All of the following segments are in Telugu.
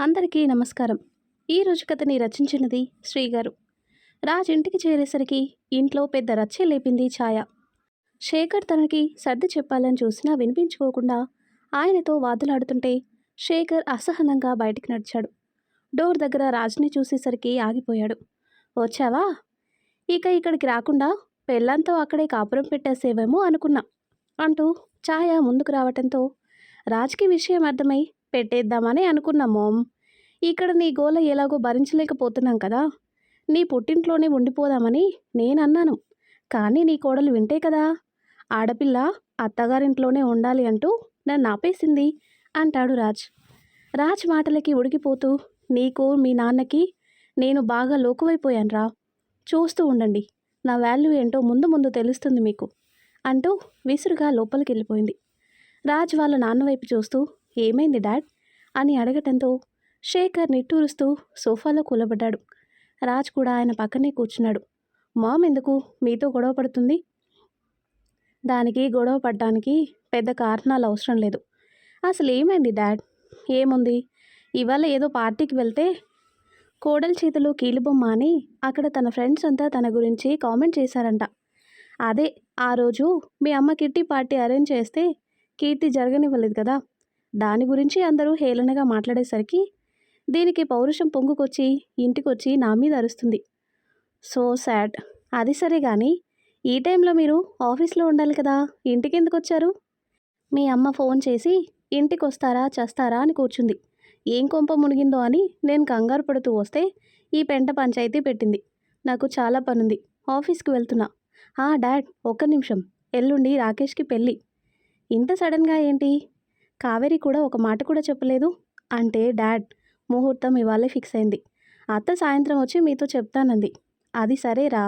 అందరికీ నమస్కారం. ఈరోజు కథని రచించినది శ్రీగారు. రాజ్ ఇంటికి చేరేసరికి ఇంట్లో పెద్ద రచ్చే లేపింది ఛాయ. శేఖర్ తనకి సర్ది చెప్పాలని చూసినా వినిపించుకోకుండా ఆయనతో వాదులాడుతుంటే శేఖర్ అసహనంగా బయటికి నడిచాడు. డోర్ దగ్గర రాజ్ని చూసేసరికి ఆగిపోయాడు. వచ్చావా? ఇక ఇక్కడికి రాకుండా పెళ్ళంతో అక్కడే కాపురం పెట్టేసేవేమో అనుకున్నా అంటూ ఛాయ ముందుకు రావటంతో రాజ్కి విషయం అర్థమై పెట్టేద్దామని అనుకున్నా మోమ్. ఇక్కడ నీ గోల ఎలాగో భరించలేకపోతున్నాం కదా, నీ పుట్టింట్లోనే ఉండిపోదామని నేనన్నాను. కానీ నీ కోడలు వింటే కదా, ఆడపిల్ల అత్తగారింట్లోనే ఉండాలి అంటూ నన్ను ఆపేసింది అంటాడు రాజ్. రాజ్ మాటలకి ఉడికిపోతూ, నీకు మీ నాన్నకి నేను బాగా లోకువైపోయానురా, చూస్తూ ఉండండి, నా వాల్యూ ఏంటో ముందు ముందు తెలుస్తుంది మీకు అంటూ విసురుగా లోపలికి వెళ్ళిపోయింది. రాజ్ వాళ్ళ నాన్న వైపు చూస్తూ, ఏమైంది డాడ్ అని అడగటంతో శేఖర్ నిట్టూరుస్తూ సోఫాలో కూలబడ్డాడు. రాజ్ కూడా ఆయన పక్కనే కూర్చున్నాడు. మామ్ ఎందుకు మీతో గొడవ పడుతుంది? దానికి గొడవ పడ్డానికి పెద్ద కారణాలు అవసరం లేదు. అసలు ఏమైంది డాడ్? ఏముంది, ఇవాళ ఏదో పార్టీకి వెళ్తే కోడలి చేతిలో కీలుబొమ్మ అని అక్కడ తన ఫ్రెండ్స్ అంతా తన గురించి కామెంట్ చేశారంట. అదే ఆ రోజు మీ అమ్మ కిట్టి పార్టీ అరేంజ్ చేస్తే కీర్తి జరగనివ్వలేదు కదా, దాని గురించి అందరూ హేళనగా మాట్లాడేసరికి దీనికి పౌరుషం పొంగుకొచ్చి ఇంటికొచ్చి నా మీద అరుస్తుంది. So sad. అది సరే కానీ ఈ టైంలో మీరు ఆఫీస్లో ఉండాలి కదా, ఇంటికి ఎందుకు వచ్చారు? మీ అమ్మ ఫోన్ చేసి ఇంటికి వస్తారా చేస్తారా అని కూర్చుంది. ఏం కొంప మునిగిందో అని నేను కంగారు పడుతూ వస్తే ఈ పెంట పంచాయతీ పెట్టింది. నాకు చాలా పనుంది, ఆఫీస్కి వెళ్తున్నా. డాడ్ ఒక్క నిమిషం, ఎల్లుండి రాకేష్కి పెళ్ళి. ఇంత సడన్గా ఏంటి? కావేరి కూడా ఒక మాట కూడా చెప్పలేదు అంటే డాడ్ ముహూర్తం ఇవాళే ఫిక్స్ అయింది. అత్త సాయంత్రం వచ్చి మీతో చెప్తానంది. అది సరేరా,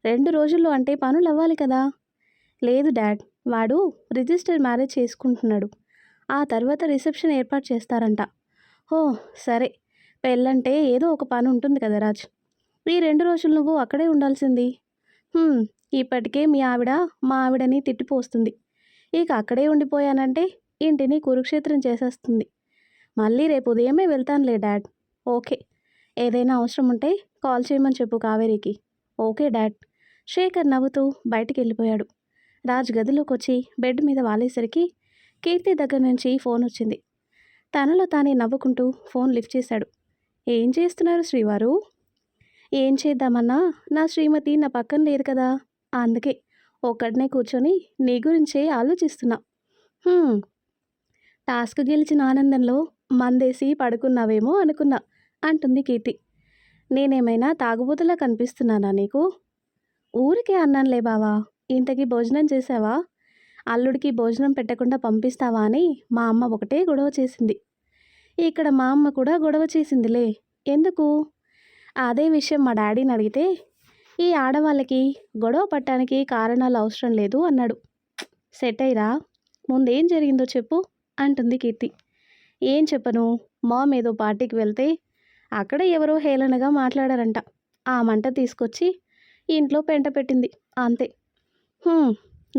2 రోజుల్లో అంటే పనులు అవ్వాలి కదా. లేదు డాడ్, వాడు రిజిస్టర్ మ్యారేజ్ చేసుకుంటున్నాడు, ఆ తర్వాత రిసెప్షన్ ఏర్పాటు చేస్తారంట. ఓ సరే, పెళ్ళంటే ఏదో ఒక పని ఉంటుంది కదా రాజ్, ఈ 2 రోజులు నువ్వు అక్కడే ఉండాల్సింది. ఇప్పటికే మీ ఆవిడ మా ఆవిడని తిట్టిపోస్తుంది, ఇక అక్కడే ఉండిపోయానంటే ఇంటిని కురుక్షేత్రం చేసేస్తుంది. మళ్ళీ రేపు ఉదయమే వెళ్తానులే డాడ్. ఓకే, ఏదైనా అవసరం ఉంటే కాల్ చేయమని చెప్పు కావేరికి. Okay dad. శేఖర్ నవ్వుతూ బయటికి వెళ్ళిపోయాడు. రాజ్ గదిలోకి వచ్చి బెడ్ మీద వాలేసరికి కీర్తి దగ్గర నుంచి ఫోన్ వచ్చింది. తనలో తానే నవ్వుకుంటూ ఫోన్ లిఫ్ట్ చేశాడు. ఏం చేస్తున్నారు శ్రీవారు? ఏం చేద్దామన్నా నా శ్రీమతి నా పక్కన లేదు కదా, అందుకే ఒక్కడనే కూర్చొని నీ గురించే ఆలోచిస్తున్నా. టాస్క్ గెలిచిన ఆనందంలో మందేసి పడుకున్నావేమో అనుకున్నా అంటుంది కీర్తి. నేనేమైనా తాగుబోతులా కనిపిస్తున్నానా నీకు? ఊరికే అన్నానులే బావా. ఇంతకీ భోజనం చేసావా? అల్లుడికి భోజనం పెట్టకుండా పంపిస్తావా అని మా అమ్మ ఒకటే గొడవ చేసింది. ఇక్కడ మా అమ్మ కూడా గొడవ చేసిందిలే. ఎందుకు? అదే విషయం మా డాడీని అడిగితే ఈ ఆడవాళ్ళకి గొడవ పట్టడానికి కారణాలు అవసరం లేదు అన్నాడు. సెట్ అయ్యిరా, ముందేం జరిగిందో చెప్పు అంటుంది కీర్తి. ఏం చెప్పను, మామ్ ఏదో పార్టీకి వెళ్తే అక్కడ ఎవరో హేళనగా మాట్లాడారంట. ఆ మంట తీసుకొచ్చి ఇంట్లో పెంట పెట్టింది, అంతే.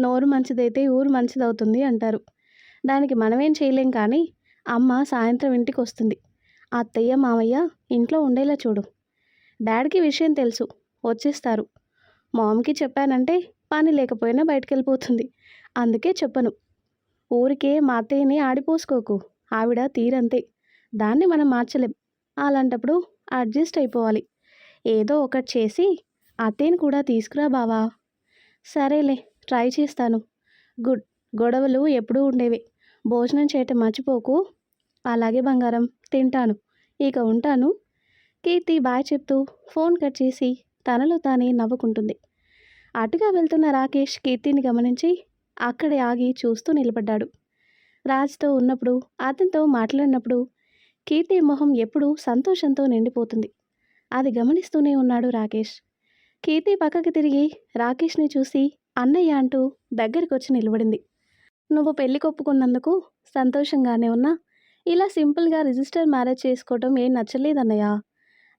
నోరు మంచిదైతే ఊరు మంచిదవుతుంది అంటారు. దానికి మనమేం చేయలేం. కానీ అమ్మ సాయంత్రం ఇంటికి వస్తుంది, అత్తయ్య మామయ్య ఇంట్లో ఉండేలా చూడు. డాడీకి విషయం తెలుసు, వచ్చేస్తారు. మామ్కి చెప్పానంటే పని లేకపోయినా బయటకు వెళ్ళిపోతుంది, అందుకే చెప్పను. ఊరికే మా అత్తయ్యని ఆడిపోసుకోకు, ఆవిడ తీరంతే, దాన్ని మనం మార్చలేం. అలాంటప్పుడు అడ్జస్ట్ అయిపోవాలి. ఏదో ఒకటి చేసి అత్తయ్యని కూడా తీసుకురా బావా. సరేలే, ట్రై చేస్తాను. గుడ్. గొడవలు ఎప్పుడూ ఉండేవే, భోజనం చేయటం మర్చిపోకు. అలాగే బంగారం, తింటాను. ఇక ఉంటాను. కీర్తి బాయ్ చెప్తూ ఫోన్ కట్ చేసి తనలో తానే నవ్వుకుంటుంది. అటుగా వెళ్తున్న రాకేష్ కీర్తిని గమనించి అక్కడే ఆగి చూస్తూ నిలబడ్డాడు. రాజ్తో ఉన్నప్పుడు, అతనితో మాట్లాడినప్పుడు కీర్తి మొహం ఎప్పుడూ సంతోషంతో నిండిపోతుంది. అది గమనిస్తూనే ఉన్నాడు రాకేష్. కీర్తి పక్కకి తిరిగి రాకేష్ని చూసి అన్నయ్య అంటూ దగ్గరికి వచ్చి నిలబడింది. నువ్వు పెళ్లి కొప్పుకున్నందుకు సంతోషంగానే ఉన్నా, ఇలా సింపుల్గా రిజిస్టర్ మ్యారేజ్ చేసుకోవటం ఏం నచ్చలేదన్నయ్య.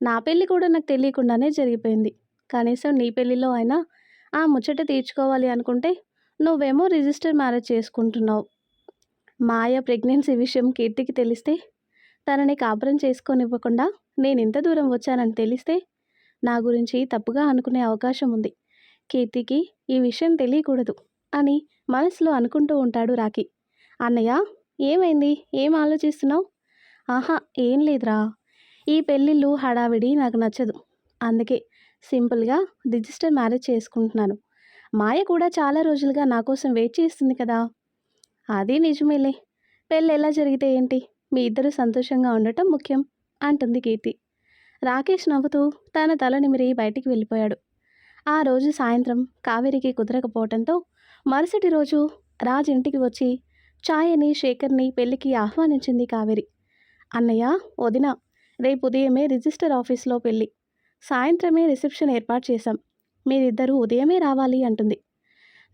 నా పెళ్ళి కూడా నాకు తెలియకుండానే జరిగిపోయింది. కనీసం నీ పెళ్ళిలో అయినా ఆ ముచ్చట తీర్చుకోవాలి అనుకుంటే నువ్వేమో రిజిస్టర్ మ్యారేజ్ చేసుకుంటున్నావు. మాయ ప్రెగ్నెన్సీ విషయం కీర్తికి తెలిస్తే తనని కాపురం చేసుకోనివ్వకుండా నేనింత దూరం వచ్చానని తెలిస్తే నా గురించి తప్పుగా అనుకునే అవకాశం ఉంది. కీర్తికి ఈ విషయం తెలియకూడదు అని మనసులో అనుకుంటూ ఉంటాడు రాకీ. అన్నయ్య, ఏమైంది? ఏం ఆలోచిస్తున్నావు? ఆహా, ఏం లేదురా. ఈ పెళ్ళిళ్ళు హడావిడి నాకు నచ్చదు. అందుకే సింపుల్గా రిజిస్టర్ మ్యారేజ్ చేసుకుంటున్నాను. మాయ కూడా చాలా రోజులుగా నా కోసం వెయిట్ చేస్తుంది కదా. అది నిజమేలే. పెళ్ళి ఎలా జరిగితే ఏంటి, మీ ఇద్దరు సంతోషంగా ఉండటం ముఖ్యం అంటుంది కీర్తి. రాకేష్ నవ్వుతూ తన తల నిమిరి బయటికి వెళ్ళిపోయాడు. ఆ రోజు సాయంత్రం కావేరికి కుదరకపోవడంతో మరుసటి రోజు రాజ్ ఇంటికి వచ్చి ఛాయని, శేఖర్ని పెళ్లికి ఆహ్వానించింది కావేరి. అన్నయ్య, వదిన, రేపు ఉదయమే రిజిస్టర్ ఆఫీస్లో పెళ్ళి. సాయంత్రమే రిసెప్షన్ ఏర్పాటు చేశాం. మీరిద్దరూ ఉదయమే రావాలి అంటుంది.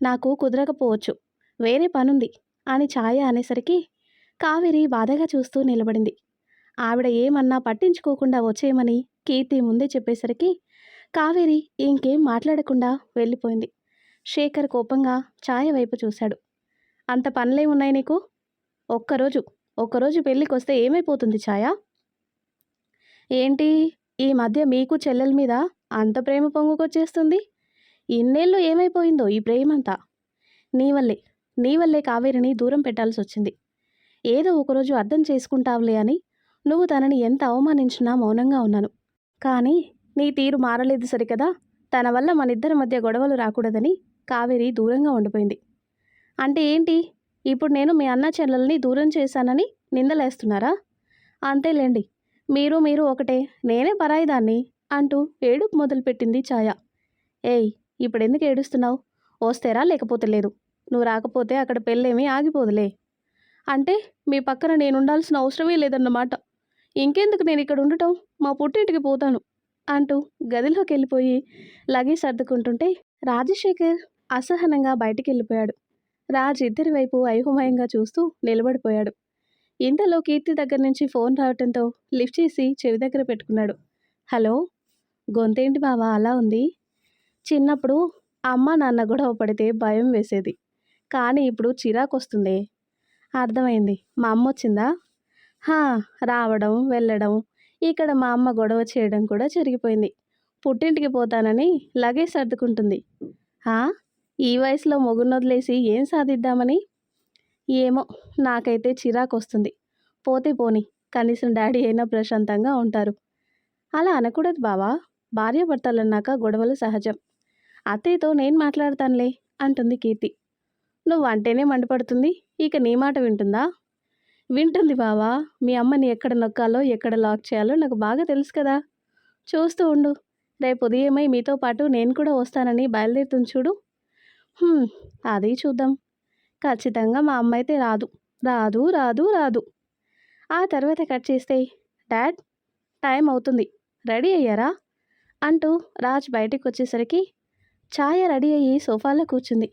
నాకు కుదరకపోవచ్చు, వేరే పనుంది అని ఛాయ అనేసరికి కావేరి బాధగా చూస్తూ నిలబడింది. ఆవిడ ఏమన్నా పట్టించుకోకుండా వచ్చేయమని కీర్తి ముందే చెప్పేసరికి కావేరి ఇంకేం మాట్లాడకుండా వెళ్ళిపోయింది. శేఖర్ కోపంగా ఛాయ వైపు చూశాడు. అంత పనులేమున్నాయి నీకు? ఒక్కరోజు పెళ్ళికొస్తే ఏమైపోతుంది ఛాయ? ఏంటి ఈ మధ్య మీకు చెల్లెల మీద అంత ప్రేమ పొంగుకొచ్చేస్తుంది? ఇన్నేళ్ళు ఏమైపోయిందో ఈ ప్రేమంతా? నీ వల్లే కావేరిని దూరం పెట్టాల్సి వచ్చింది. ఏదో ఒకరోజు అర్థం చేసుకుంటావులే అని నువ్వు తనని ఎంత అవమానించినా మౌనంగా ఉన్నాను. కానీ నీ తీరు మారలేదు సరికదా. తన వల్ల మనిద్దరి మధ్య గొడవలు రాకూడదని కావేరి దూరంగా ఉండిపోయింది. అంటే ఏంటి, ఇప్పుడు నేను మీ అన్న చెల్లెల్ని దూరం చేశానని నిందలేస్తున్నారా? అంతేలేండి, మీరు ఒకటే, నేనే పరాయిదాన్ని అంటూ ఏడుపు మొదలుపెట్టింది ఛాయ. ఏయ్, ఇప్పుడెందుకు ఏడుస్తున్నావు? వస్తేరా, లేకపోతే లేదు. నువ్వు రాకపోతే అక్కడ పెళ్ళేమీ ఆగిపోదులే. అంటే మీ పక్కన నేనుండాల్సిన అవసరమే లేదన్నమాట. ఇంకెందుకు నేను ఇక్కడ ఉండటం? మా పుట్టింటికి పోతాను అంటూ గదిలోకి వెళ్ళిపోయి లగేజ్ సర్దుకుంటుంటే రాజశేఖర్ అసహనంగా బయటికి వెళ్ళిపోయాడు. రాజ్ ఇద్దరి వైపు అయోమయంగా చూస్తూ నిలబడిపోయాడు. ఇంతలో కీర్తి దగ్గర నుంచి ఫోన్ రావటంతో లిఫ్ట్ చేసి చెవి దగ్గర పెట్టుకున్నాడు. హలో, గొంతేంటి బావా అలా ఉంది? చిన్నప్పుడు అమ్మ నాన్న గొడవ పడితే భయం వేసేది, కానీ ఇప్పుడు చిరాకు వస్తుంది. అర్థమైంది. మా అమ్మ వచ్చిందా? రావడం వెళ్ళడం, ఇక్కడ మా అమ్మ గొడవ చేయడం కూడా జరిగిపోయింది. పుట్టింటికి పోతానని లగేజ్ సర్దుకుంటుంది. ఈ వయసులో మొగుడిని వదిలేసి ఏం సాధిద్దామని? ఏమో, నాకైతే చిరాకు వస్తుంది. పోతే పోని, కనీసం డాడీ అయినా ప్రశాంతంగా ఉంటారు. అలా అనకూడదు బావా. భార్యాభర్తలన్నాక గొడవలు సహజం. అత్తయ్యతో నేను మాట్లాడతానులే అంటుంది కీర్తి. నువ్వంటేనే మండిపడుతుంది, ఇక నీ మాట వింటుందా? వింటుంది బావా. మీ అమ్మని ఎక్కడ నొక్కాలో ఎక్కడ లాక్ చేయాలో నాకు బాగా తెలుసు కదా. చూస్తూ ఉండు, రేపు ఉదయమై మీతో పాటు నేను కూడా వస్తానని బయలుదేరుతుంది చూడు. అది చూద్దాం. ఖచ్చితంగా మా అమ్మ అయితే రాదు రాదు రాదు రాదు. ఆ తర్వాత కట్ చేస్తే, డాడ్, టైం అవుతుంది, రెడీ అయ్యారా అంటూ రాజ్ బయటికి వచ్చేసరికి ఛాయ రెడీ అయ్యి సోఫాలో కూర్చుంది.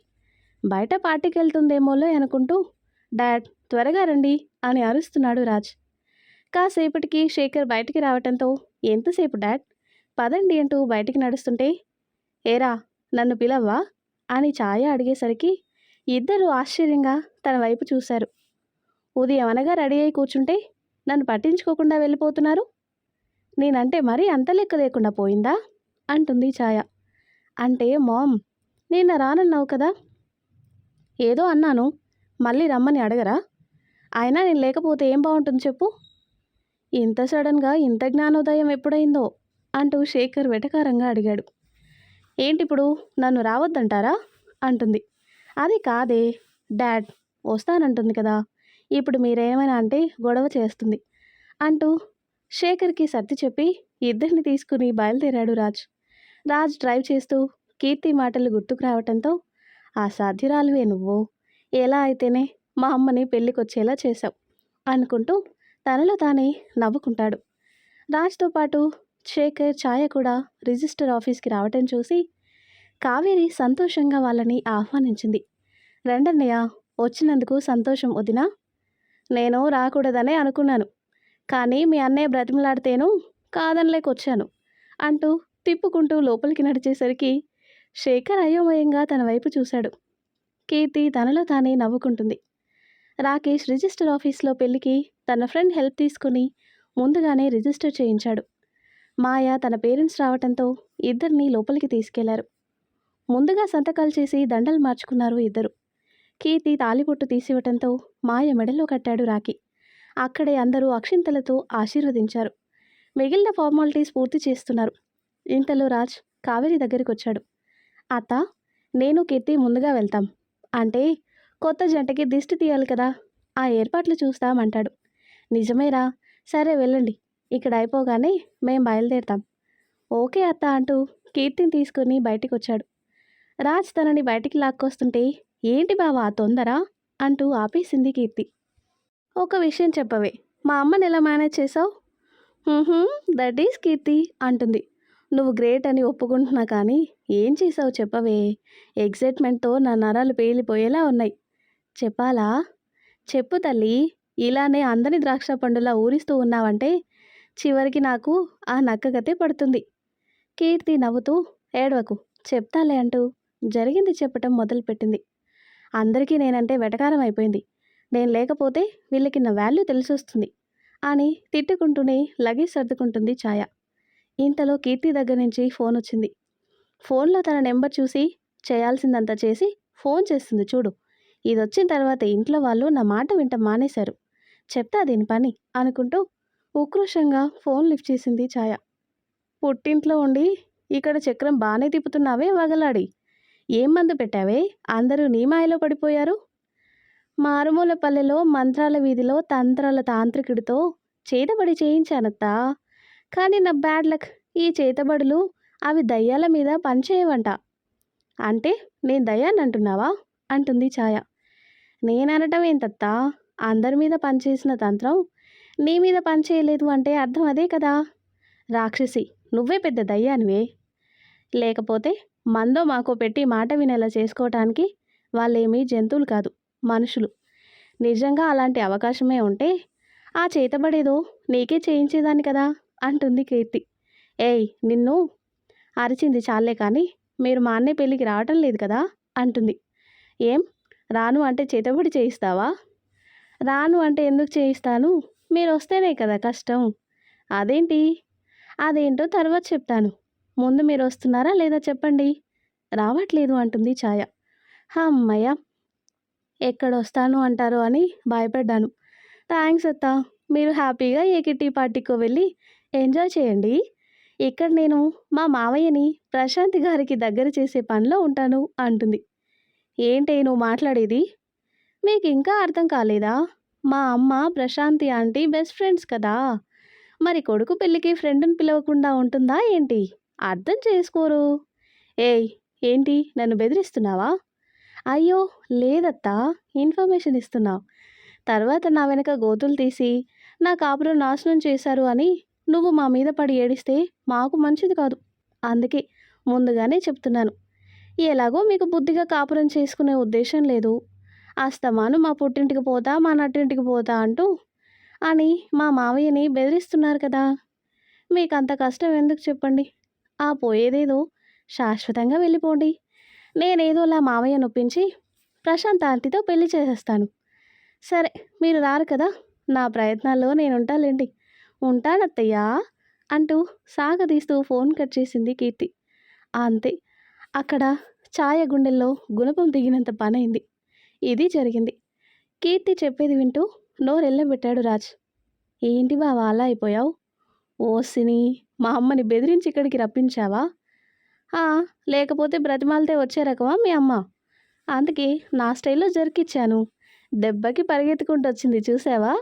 బయట పార్టీకి వెళ్తుందేమోలే అనుకుంటూ, డాడ్ త్వరగా రండి అని అరుస్తున్నాడు రాజ్. కాసేపటికి శేఖర్ బయటికి రావటంతో, ఎంతసేపు డాడ్, పదండి అంటూ బయటికి నడుస్తుంటే, ఏరా నన్ను పిలవ్వా అని ఛాయ అడిగేసరికి ఇద్దరు ఆశ్చర్యంగా తన వైపు చూశారు. ఉదయం అనగా రెడీ అయి కూర్చుంటే నన్ను పట్టించుకోకుండా వెళ్ళిపోతున్నారు. నేనంటే మరీ అంత లెక్క లేకుండా పోయిందా అంటుంది ఛాయ. అంటే మామ్, నిన్న రానన్నావు కదా. ఏదో అన్నాను, మళ్ళీ రమ్మని అడగరా? అయినా నేను లేకపోతే ఏం బాగుంటుంది చెప్పు. ఇంత సడన్గా ఇంత జ్ఞానోదయం ఎప్పుడైందో అంటూ శేఖర్ వెటకారంగా అడిగాడు. ఏంటిప్పుడు నన్ను రావద్దంటారా అంటుంది. అది కాదే డాడ్, వస్తానంటుంది కదా, ఇప్పుడు మీరేమైనా అంటే గొడవ చేస్తుంది అంటూ శేఖర్కి సర్ది చెప్పి ఇద్దరిని తీసుకుని బయలుదేరాడు రాజ్. రాజ్ డ్రైవ్ చేస్తూ కీర్తి మాటలు గుర్తుకు రావటంతో, అసాధ్యురాలువే నువ్వు, ఎలా అయితేనే మా అమ్మని పెళ్ళికొచ్చేలా చేశావు అనుకుంటూ తనలో తానే నవ్వుకుంటాడు. రాజ్తో పాటు శేఖర్, ఛాయ కూడా రిజిస్టర్ ఆఫీస్కి రావటం చూసి కావేరి సంతోషంగా వాళ్ళని ఆహ్వానించింది. రండన్నయ్య, వచ్చినందుకు సంతోషం వదినా. నేను రాకూడదనే అనుకున్నాను, కానీ మీ అన్నయ్య బ్రతిమలాడితేను కాదనలేకొచ్చాను అంటూ తిప్పుకుంటూ లోపలికి నడిచేసరికి శేఖర్ అయోమయంగా తన వైపు చూశాడు. కీర్తి తనలో తానే నవ్వుకుంటుంది. రాకేష్ రిజిస్టర్ ఆఫీస్లో పెళ్ళికి తన ఫ్రెండ్ హెల్ప్ తీసుకుని ముందుగానే రిజిస్టర్ చేయించాడు. మాయ తన పేరెంట్స్ రావటంతో ఇద్దరిని లోపలికి తీసుకెళ్లారు. ముందుగా సంతకాలు చేసి దండలు మార్చుకున్నారు ఇద్దరు. కీర్తి తాలిబొట్టు తీసివ్వటంతో మాయ మెడలో కట్టాడు రాఖీ. అక్కడే అందరూ అక్షింతలతో ఆశీర్వదించారు. మిగిలిన ఫార్మాలిటీస్ పూర్తి చేస్తున్నారు. ఇంతలో రాజ్ కావేరి దగ్గరికి వచ్చాడు. అత్త, నేను కీర్తి ముందుగా వెళ్తాం. అంటే కొత్త జంటకి దిష్టి తీయాలి కదా, ఆ ఏర్పాట్లు చూస్తామంటాడు. నిజమేరా, సరే వెళ్ళండి, ఇక్కడ అయిపోగానే మేం బయలుదేరుతాం. ఓకే అత్త అంటూ కీర్తిని తీసుకుని బయటికి వచ్చాడు. రాజ్ తనని బయటికి లాక్కొస్తుంటే ఏంటి బావా తొందర అంటూ ఆపేసింది కీర్తి. ఒక విషయం చెప్పవే, మా అమ్మని ఎలా మేనేజ్ చేసావు? దట్ ఈస్ కీర్తి అంటుంది. నువ్వు గ్రేట్ అని ఒప్పుకుంటున్నా కానీ ఏం చేసావు చెప్పవే. ఎగ్జైట్మెంట్తో నా నరాలు పేలిపోయేలా ఉన్నాయి. చెప్పాలా? చెప్పు తల్లి. ఇలానే అందని ద్రాక్ష పండులా ఊరిస్తూ ఉన్నావంటే చివరికి నాకు ఆ నక్కగతే పడుతుంది. కీర్తి నవ్వుతూ ఏడవకు, చెప్తాలే అంటూ జరిగింది చెప్పటం మొదలుపెట్టింది. అందరికీ నేనంటే వెటకారం అయిపోయింది. నేను లేకపోతే వీళ్ళకి నా వాల్యూ తెలిసొస్తుంది అని తిట్టుకుంటూనే లగేజ్ సర్దుకుంటుంది ఛాయ. ఇంతలో కీర్తి దగ్గర నుంచి ఫోన్ వచ్చింది. ఫోన్లో తన నెంబర్ చూసి చేయాల్సిందంతా చేసి ఫోన్ చేస్తుంది చూడు. ఇది వచ్చిన తర్వాత ఇంట్లో వాళ్ళు నా మాట వింట మానేశారు. చెప్తా దీని పని అనుకుంటూ ఉక్రోషంగా ఫోన్ లిఫ్ట్ చేసింది ఛాయ. పుట్టింట్లో ఉండి ఇక్కడ చక్రం బాగానే తిప్పుతున్నావే వగలాడి. ఏం మందు పెట్టావే, అందరూ నీ మాయలో పడిపోయారు? మారుమూల పల్లెలో మంత్రాల వీధిలో తంత్రాల తాంత్రికుడితో చేతబడి చేయించానత్తా. కానీ నా బ్యాడ్ లక్, ఈ చేతబడులు అవి దయ్యాల మీద పనిచేయవంట. అంటే నేను దయ్యాన్ని అంటున్నావా అంటుంది ఛాయ. నేననటం ఏంతత్తా, అందరి మీద పనిచేసిన తంత్రం నీ మీద పనిచేయలేదు అంటే అర్థం అదే కదా. రాక్షసి, నువ్వే పెద్ద దయ్యానివే. లేకపోతే మందో మాకో పెట్టి మాట వినేలా చేసుకోవటానికి వాళ్ళేమీ జంతువులు కాదు, మనుషులు. నిజంగా అలాంటి అవకాశమే ఉంటే ఆ చేతబడేదో నీకే చేయించేదాన్ని కదా అంటుంది కీర్తి. ఏయ్ నిన్ను అరిచింది చాలే కానీ మీరు మా అన్నయ్య పెళ్ళికి రావటం లేదు కదా అంటుంది. ఏం రాను అంటే చేతబడి చేయిస్తావా? రాను అంటే ఎందుకు చేయిస్తాను, మీరు వస్తేనే కదా కష్టం. అదేంటి? అదేంటో తర్వాత చెప్తాను. ముందు మీరు వస్తున్నారా లేదా చెప్పండి. రావట్లేదు అంటుంది ఛాయ. అమ్మయ్య, ఎక్కడొస్తాను అంటారో అని భయపడ్డాను. థ్యాంక్స్ అత్త, మీరు హ్యాపీగా ఏ కిట్టి పార్టీకో వెళ్ళి ఎంజాయ్ చేయండి. ఇక్కడ నేను మా మావయ్యని ప్రశాంతి గారికి దగ్గర చేసే పనిలో ఉంటాను అంటుంది. ఏంటి నువ్వు మాట్లాడేది? మీకు ఇంకా అర్థం కాలేదా? మా అమ్మ ప్రశాంతి ఆంటీ బెస్ట్ ఫ్రెండ్స్ కదా. మరి కొడుకు పెళ్ళికి ఫ్రెండ్ని పిలవకుండా ఉంటుందా ఏంటి? అర్థం చేసుకోరు. ఏయ్ ఏంటి నన్ను బెదిరిస్తున్నావా? అయ్యో లేదత్తా, ఇన్ఫర్మేషన్ ఇస్తున్నావు. తర్వాత నా వెనక గోతులు తీసి నా కాపురం నాశనం చేశారు అని నువ్వు మా మీద పడి ఏడిస్తే మాకు మంచిది కాదు. అందుకే ముందుగానే చెప్తున్నాను. ఎలాగో మీకు బుద్ధిగా కాపురం చేసుకునే ఉద్దేశం లేదు. అస్తమాను మా పుట్టింటికి పోతా మా నట్టింటికి పోతా అంటూ అని మా మావయ్యని బెదిరిస్తున్నారు కదా. మీకు అంత కష్టం ఎందుకు చెప్పండి. ఆ పోయేదేదో శాశ్వతంగా వెళ్ళిపోండి. నేనేదోలా మావయ్య నొప్పించి ప్రశాంత్ ఆంటీతో పెళ్లి చేసేస్తాను. సరే మీరు రారు కదా, నా ప్రయత్నాల్లో నేనుంటాలేండి. ఉంటానత్తయ్యా అంటూ సాగదీస్తూ ఫోన్ కట్ చేసింది కీర్తి. అంతే, అక్కడ ఛాయ గుండెల్లో గుణపం దిగినంత పనైంది. ఇది జరిగింది. కీర్తి చెప్పేది వింటూ నోరెళ్ళబెట్టాడు రాజ్. ఏంటి బావా అలా అయిపోయావు? ఓసిని, మా అమ్మని బెదిరించి ఇక్కడికి రప్పించావా? లేకపోతే బ్రతిమాలితే వచ్చే రకమా మీ అమ్మ? అందుకే నా స్టైల్లో జరికిచ్చాను. దెబ్బకి పరిగెత్తుకుంటూ వచ్చింది చూసావా?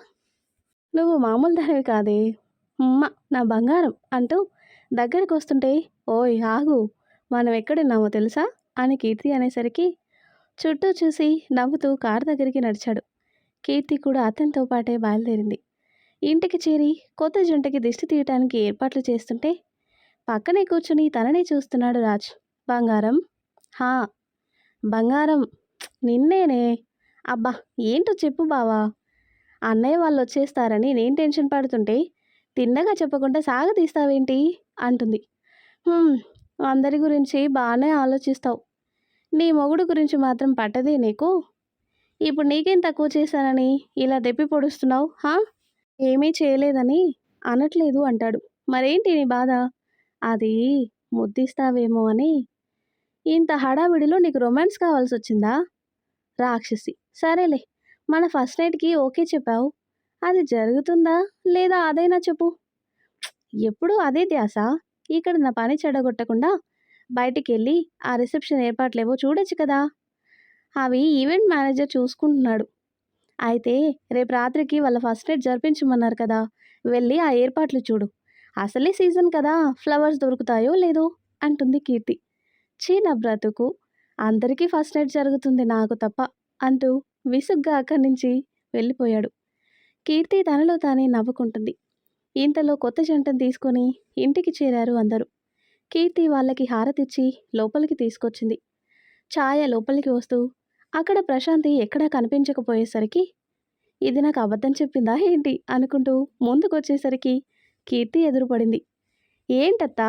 నువ్వు మామూలు దానివి కాదే అమ్మ, నా బంగారం అంటూ దగ్గరకు వస్తుంటే ఓయ్ ఆగు, మనం ఎక్కడున్నామో తెలుసా అని కీర్తి అనేసరికి చుట్టూ చూసి నవ్వుతూ కారు దగ్గరికి నడిచాడు. కీర్తి కూడా అతనితో పాటే బయలుదేరింది. ఇంటికి చేరి కొత్త జంటకి దిష్టి తీయటానికి ఏర్పాట్లు చేస్తుంటే పక్కనే కూర్చుని తననే చూస్తున్నాడు రాజ్. బంగారం, హా బంగారం, నిన్నేనే. అబ్బా ఏంటో చెప్పు బావా. అన్నయ్య వాళ్ళు వచ్చేస్తారని నేను టెన్షన్ పడుతుంటే తిన్నగా చెప్పకుండా సాగతీస్తావేంటి అంటుంది. అందరి గురించి బాగానే ఆలోచిస్తావు, నీ మొగుడు గురించి మాత్రం పట్టదే నీకు. ఇప్పుడు నీకేం తక్కువ చేశానని ఇలా దెప్పి పొడుస్తున్నావు? ఏమీ చేయలేదని అనట్లేదు అంటాడు. మరేంటి నీ బాధ? అది ముద్దిస్తావేమో అని. ఇంత హడావిడిలో నీకు రొమాన్స్ కావాల్సొచ్చిందా? రాక్షసి. సరేలే, మన ఫస్ట్ నైట్‌కి ఓకే చెప్పావు. అది జరుగుతుందా? లేదా అదైనా చెప్పు. ఎప్పుడూ అదే ధ్యాస. ఇక్కడ నా పని చెడగొట్టకుండా బయటికెళ్ళి ఆ రిసెప్షన్ ఏర్పాట్లేవో చూడొచ్చు కదా! అవి ఈవెంట్ మేనేజర్ చూసుకుంటున్నాడు. అయితే రేపు రాత్రికి వాళ్ళ ఫస్ట్ నైట్ జరిపించమన్నారు కదా! వెళ్ళి ఆ ఏర్పాట్లు చూడు. అసలే సీజన్ కదా! ఫ్లవర్స్ దొరుకుతాయో లేదో అంటుంది కీర్తి. ఛీ నా బ్రతుకు! అందరికీ ఫస్ట్ నైట్ జరుగుతుంది నాకు తప్ప అంటూ విసుగ్గా అక్కడి నుంచి వెళ్ళిపోయాడు. కీర్తి తనలో తానే నవ్వుకుంటుంది. ఇంతలో కొత్త జంటను తీసుకొని ఇంటికి చేరారు అందరూ. కీర్తి వాళ్ళకి హారతిచ్చి లోపలికి తీసుకొచ్చింది. ఛాయ లోపలికి వస్తూ అక్కడ ప్రశాంతి ఎక్కడా కనిపించకపోయేసరికి ఇది నాకు అబద్ధం చెప్పిందా ఏంటి అనుకుంటూ ముందుకొచ్చేసరికి కీర్తి ఎదురుపడింది. ఏంటత్తా,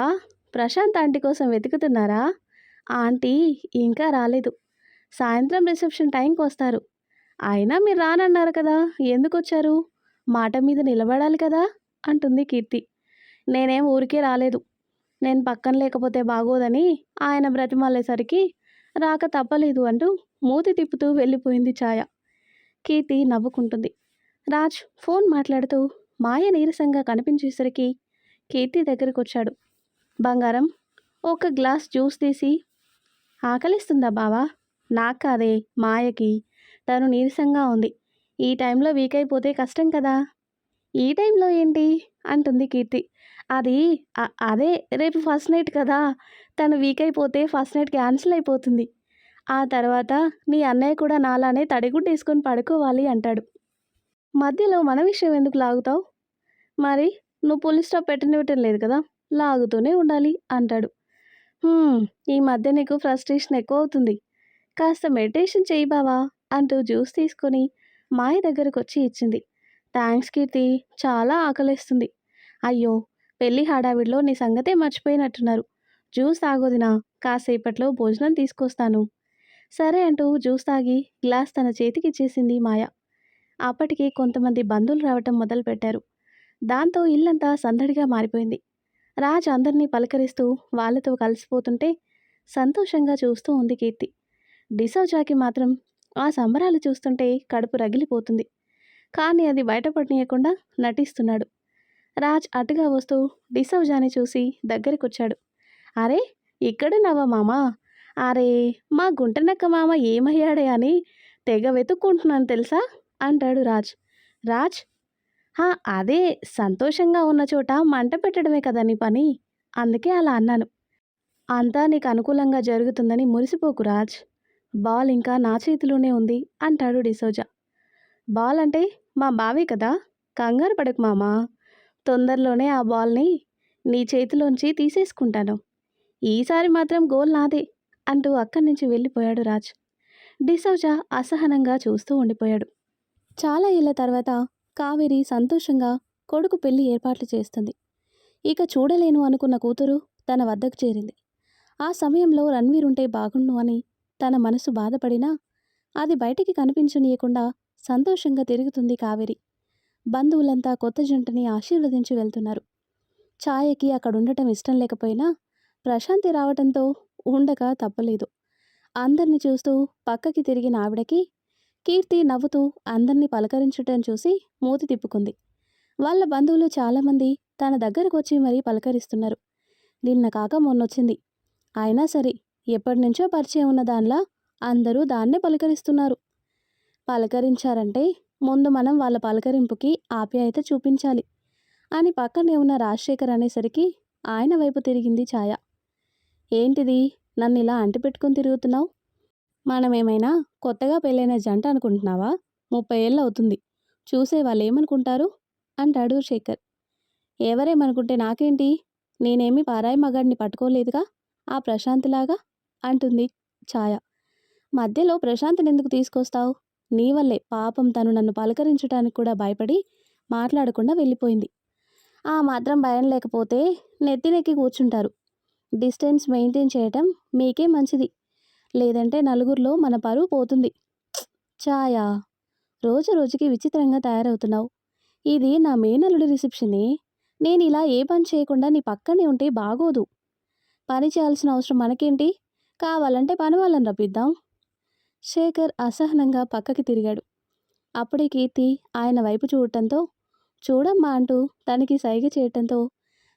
ప్రశాంత్ ఆంటీ కోసం వెతుకుతున్నారా? ఆంటీ ఇంకా రాలేదు. సాయంత్రం రిసెప్షన్ టైంకి వస్తారు. అయినా మీరు రానన్నారు కదా, ఎందుకొచ్చారు? మాట మీద నిలబడాలి కదా అంటుంది కీర్తి. నేనేం ఊరికే రాలేదు. నేను పక్కన లేకపోతే బాగోదని ఆయన బ్రతిమాలేసరికి రాక తప్పలేదు అంటూ మూతి తిప్పుతూ వెళ్ళిపోయింది ఛాయ. కీర్తి నవ్వుకుంటుంది. రాజ్ ఫోన్ మాట్లాడుతూ మాయ నీరసంగా కనిపించేసరికి కీర్తి దగ్గరికొచ్చాడు. బంగారం, ఒక గ్లాస్ జ్యూస్ తీసి. ఆకలిస్తుందా బావా? నాకు కాదే, మాయకి. తను నీరసంగా ఉంది. ఈ టైంలో వీక్ అయిపోతే కష్టం కదా. ఈ టైంలో ఏంటి అంటుంది కీర్తి. అది అదే రేపు ఫస్ట్ నైట్ కదా, తను వీక్ అయిపోతే ఫస్ట్ నైట్ క్యాన్సిల్ అయిపోతుంది. ఆ తర్వాత నీ అన్నయ్య కూడా నాలానే తడిగుడ్డు వేసుకొని పడుకోవాలి అంటాడు. మధ్యలో మన విషయం ఎందుకు లాగుతావు? మరి నువ్వు పులి స్టాప్ పెట్టనివ్వటం లేదు కదా, లాగుతూనే ఉండాలి అంటాడు. ఈ మధ్య నీకు ఫ్రస్ట్రేషన్ ఎక్కువ అవుతుంది. కాస్త మెడిటేషన్ చేయి బావా అంటూ జ్యూస్ తీసుకొని మాయ దగ్గరకు వచ్చి ఇచ్చింది. థ్యాంక్స్ కీర్తి, చాలా ఆకలేస్తుంది. అయ్యో, పెళ్లి హడావిడిలో నీ సంగతే మర్చిపోయినట్టున్నారు. జ్యూస్ తాగొదినా, కాసేపట్లో భోజనం తీసుకొస్తాను. సరే అంటూ జ్యూస్ తాగి గ్లాస్ తన చేతికిచ్చేసింది మాయ. అప్పటికి కొంతమంది బంధువులు రావటం మొదలుపెట్టారు. దాంతో ఇల్లంతా సందడిగా మారిపోయింది. రాజ్ అందరినీ పలకరిస్తూ వాళ్ళతో కలిసిపోతుంటే సంతోషంగా చూస్తూ ఉంది కీర్తి. డిసౌజాకి మాత్రం ఆ సంబరాలు చూస్తుంటే కడుపు రగిలిపోతుంది. కానీ అది బయటపడనీయకుండా నటిస్తున్నాడు. రాజ్ అటుగా వస్తూ డిసౌజాని చూసి దగ్గరికొచ్చాడు. అరే, ఇక్కడున్నావా మామా? అరే, మా గుంటనక్క మామ ఏమయ్యాడే అని తెగ వెతుక్కుంటున్నాను తెలుసా అంటాడు రాజ్. రాజ్, అదే, సంతోషంగా ఉన్న చోట మంట పెట్టడమే కదా నీ పని. అందుకే అలా అన్నాను. అంతా నీకు అనుకూలంగా జరుగుతుందని మురిసిపోకు రాజ్. బాల్ ఇంకా నా చేతిలోనే ఉంది అంటాడు డిసోజా. బాల్ అంటే మా బావే కదా, కంగారు పడకు మామా. తొందరలోనే ఆ బాల్ని నీ చేతిలోంచి తీసేసుకుంటాను. ఈసారి మాత్రం గోల్ నాదే అంటూ అక్కడి నుంచి వెళ్ళిపోయాడు రాజ్. డిసౌజా అసహనంగా చూస్తూ ఉండిపోయాడు. చాలా ఏళ్ల తర్వాత కావేరి సంతోషంగా కొడుకు పెళ్లి ఏర్పాట్లు చేస్తుంది. ఇక చూడలేను అనుకున్న కూతురు తన వద్దకు చేరింది. ఆ సమయంలో రణ్వీర్ ఉంటే బాగుండు అని తన మనసు బాధపడినా అది బయటికి కనిపించనీయకుండా సంతోషంగా తిరుగుతుంది కావేరి. బంధువులంతా కొత్త జంటని ఆశీర్వదించి వెళ్తున్నారు. ఛాయకి అక్కడుండటం ఇష్టం లేకపోయినా ప్రశాంతి రావటంతో ఉండక తప్పలేదు. అందర్నీ చూస్తూ పక్కకి తిరిగిన ఆవిడకి కీర్తి నవ్వుతూ అందర్నీ పలకరించటం చూసి మూతి తిప్పుకుంది. వాళ్ళ బంధువులు చాలామంది తన దగ్గరకు వచ్చి మరీ పలకరిస్తున్నారు. నిన్న కాక మొన్నొచ్చింది. అయినా సరే, ఎప్పటినుంచో పరిచయం ఉన్న దానిలా అందరూ దాన్నే పలకరిస్తున్నారు. పలకరించారంటే ముందు మనం వాళ్ళ పలకరింపుకి ఆప్యాయత చూపించాలి అని పక్కనే ఉన్న రాజశేఖర్ అనేసరికి ఆయన వైపు తిరిగింది ఛాయ. ఏంటిది, నన్ను ఇలా అంటిపెట్టుకుని తిరుగుతున్నావు? మనమేమైనా కొత్తగా పెళ్ళైన జంట అనుకుంటున్నావా? 30 ఏళ్ళు అవుతుంది. చూసే వాళ్ళు ఏమనుకుంటారు అంటాడు శేఖర్. ఎవరేమనుకుంటే నాకేంటి? నేనేమి పారాయి మగాడిని పట్టుకోలేదుగా ఆ ప్రశాంత్లాగా అంటుంది ఛాయ. మధ్యలో ప్రశాంత్ని ఎందుకు తీసుకొస్తావు? నీ వల్లే పాపం తను నన్ను పలకరించడానికి కూడా భయపడి మాట్లాడకుండా వెళ్ళిపోయింది. ఆ మాత్రం భయం లేకపోతే నెత్తినెక్కి కూర్చుంటారు. డిస్టెన్స్ మెయింటైన్ చేయటం మీకే మంచిది. లేదంటే నలుగురిలో మన పరువు పోతుంది. ఛాయ, రోజు రోజుకి విచిత్రంగా తయారవుతున్నావు. ఇది నా మేనల్లుడి రిసెప్షనే. నేను ఇలా ఏ పని చేయకుండా నీ పక్కనే ఉంటే బాగోదు. పని చేయాల్సిన అవసరం మనకేంటి? కావాలంటే పని వాళ్ళని రప్పిద్దాం. శేఖర్ అసహనంగా పక్కకి తిరిగాడు. అప్పుడే కీర్తి ఆయన వైపు చూడటంతో, చూడమ్మా అంటూ తనకి సైగ చేయటంతో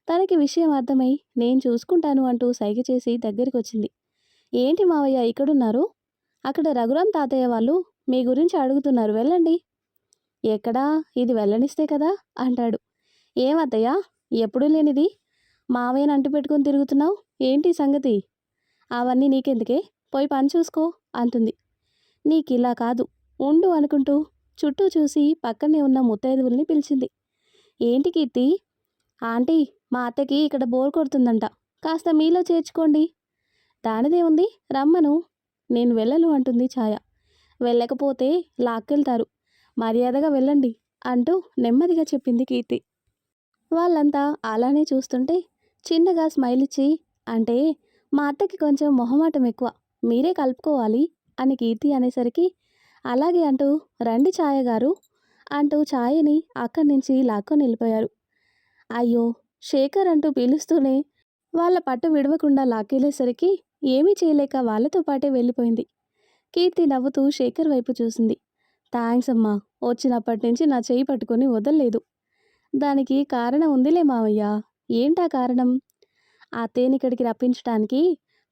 తనకి విషయం అర్థమై నేను చూసుకుంటాను అంటూ సైగ చేసి దగ్గరికొచ్చింది. ఏంటి మావయ్య ఇక్కడున్నారు? అక్కడ రఘురాం తాతయ్య వాళ్ళు మీ గురించి అడుగుతున్నారు, వెళ్ళండి. ఎక్కడా, ఇది వెళ్ళనిస్తే కదా అంటాడు. ఏమత్తయ్య, ఎప్పుడూ లేనిది మావయ్యని అంటి పెట్టుకుని తిరుగుతున్నావు, ఏంటి సంగతి? అవన్నీ నీకెందుకే, పోయి పని చూసుకో అంటుంది. నీకిలా కాదు, ఉండు అనుకుంటూ చుట్టూ చూసి పక్కనే ఉన్న ముత్తైదువుల్ని పిలిచింది. ఏంటి కీర్తి? ఆంటీ, మా అత్తకి ఇక్కడ బోర్ కొడుతుందంట, కాస్త మీలో చేర్చుకోండి. దానిదే ఉంది, రమ్మను. నేను వెళ్ళను అంటుంది ఛాయ. వెళ్ళకపోతే లాక్కెళ్తారు, మర్యాదగా వెళ్ళండి అంటూ నెమ్మదిగా చెప్పింది కీర్తి. వాళ్ళంతా అలానే చూస్తుంటే చిన్నగా స్మైల్ ఇచ్చి, అంటే మా అత్తకి కొంచెం మొహమాటం ఎక్కువ, మీరే కలుపుకోవాలి అని కీర్తి అనేసరికి అలాగే అంటూ రండి ఛాయ గారు అంటూ ఛాయని అక్కడి నుంచి లాక్కొని వెళ్ళిపోయారు. అయ్యో, శేఖర్ అంటూ పిలుస్తూనే వాళ్ళ పట్టు విడవకుండా లాక్కెళ్ళేసరికి ఏమీ చేయలేక వాళ్ళతో పాటే వెళ్ళిపోయింది. కీర్తి నవ్వుతూ శేఖర్ వైపు చూసింది. థ్యాంక్స్ అమ్మా, వచ్చినప్పటి నుంచి నా చేయి పట్టుకొని వదల్లేదు. దానికి కారణం ఉందిలే మావయ్య. ఏంటా కారణం? ఆ తేనిక్కడికి రప్పించడానికి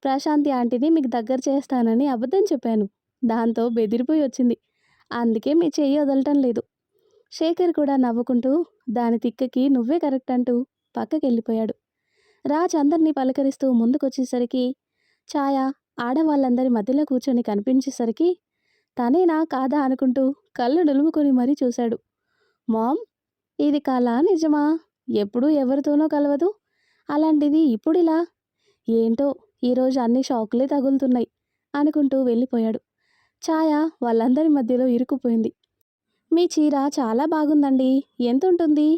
ప్రశాంతి ఆంటీని మీకు దగ్గర చేస్తానని అబద్ధం చెప్పాను. దాంతో బెదిరిపోయి వచ్చింది. అందుకే మీ చెయ్యి వదలటం లేదు. శేఖర్ కూడా నవ్వుకుంటూ దాని తిక్కకి నువ్వే కరెక్ట్ అంటూ పక్కకెళ్ళిపోయాడు. రాజ్ అందరినీ పలకరిస్తూ ముందుకొచ్చేసరికి ఛాయ ఆడవాళ్ళందరి మధ్యలో కూర్చొని కనిపించేసరికి తనేనా కాదా అనుకుంటూ కళ్ళు నులుముకొని మరీ చూశాడు. మామ్, ఇది కళ నిజమా? ఎప్పుడూ ఎవరితోనో కలవదు, అలాంటిది ఇప్పుడిలా? ఏంటో ఈరోజు అన్ని షాకులే తగులుతున్నాయి అనుకుంటూ వెళ్ళిపోయాడు. ఛాయ వాళ్ళందరి మధ్యలో ఇరుక్కుపోయింది. మీ చీర చాలా బాగుందండి, ఎంతుంటుంది?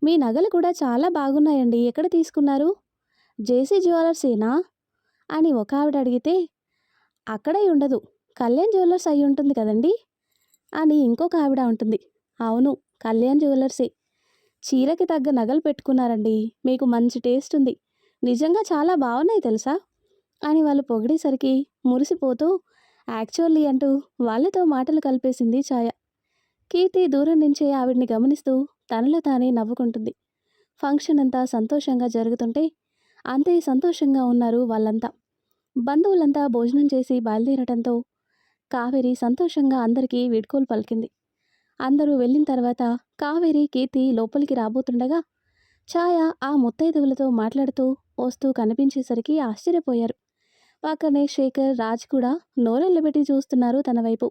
మీ నగలు కూడా చాలా బాగున్నాయండి, ఎక్కడ తీసుకున్నారు? జేసీ జ్యువెలర్సేనా అని ఒక ఆవిడ అడిగితే, అక్కడే ఉండదు, కళ్యాణ్ జ్యువెలర్స్ అయి ఉంటుంది కదండి అని ఇంకొక ఆవిడ ఉంటుంది. అవును, కళ్యాణ్ జ్యువెలర్సే. చీరకి తగ్గ నగలు పెట్టుకున్నారండి, మీకు మంచి టేస్ట్ ఉంది, నిజంగా చాలా బాగున్నాయి తెలుసా అని వాళ్ళు పొగిడేసరికి మురిసిపోతూ యాక్చువల్లీ అంటూ వాళ్ళతో మాటలు కలిపేసింది ఛాయ. కీర్తి దూరం నుంచే ఆవిడ్ని గమనిస్తూ తనలో తానే నవ్వుకుంటుంది. ఫంక్షన్ అంతా సంతోషంగా జరుగుతుంటే అంతే సంతోషంగా ఉన్నారు వాళ్ళంతా. బంధువులంతా భోజనం చేసి బయలుదేరటంతో కావేరి సంతోషంగా అందరికీ వీడ్కోలు పలికింది. అందరూ వెళ్ళిన తర్వాత కావేరి కీర్తి లోపలికి రాబోతుండగా ఛాయ ఆ ముత్తైదువులతో మాట్లాడుతూ వస్తూ కనిపించేసరికి ఆశ్చర్యపోయారు. పక్కనే శేఖర్, రాజ్ కూడా నోరెళ్ళబెట్టి చూస్తున్నారు తన వైపు.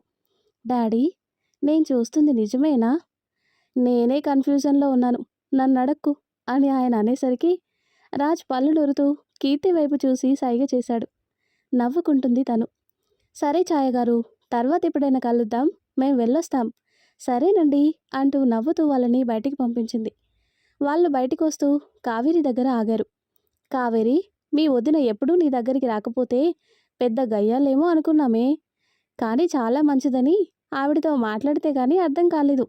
డాడీ, నేను చూస్తుంది నిజమేనా? నేనే కన్ఫ్యూజన్లో ఉన్నాను, నన్నడక్కు అని ఆయన అనేసరికి రాజ్ పళ్ళు నూరుతూ కీర్తి వైపు చూసి సైగ చేశాడు. నవ్వుకుంటుంది తను. సరే ఛాయగారు, తర్వాత ఎప్పుడైనా కలుద్దాం, మేం వెళ్ళొస్తాం. సరేనండి అంటూ నవ్వుతూ వాళ్ళని బయటికి పంపించింది. వాళ్ళు బయటికి వస్తూ కావేరి దగ్గర ఆగారు. కావేరి, మీ వదిన ఎప్పుడూ నీ దగ్గరికి రాకపోతే పెద్ద గయ్యాలేమో అనుకున్నామే, కానీ చాలా మంచిదని ఆవిడతో మాట్లాడితే కానీ అర్థం కాలేదు.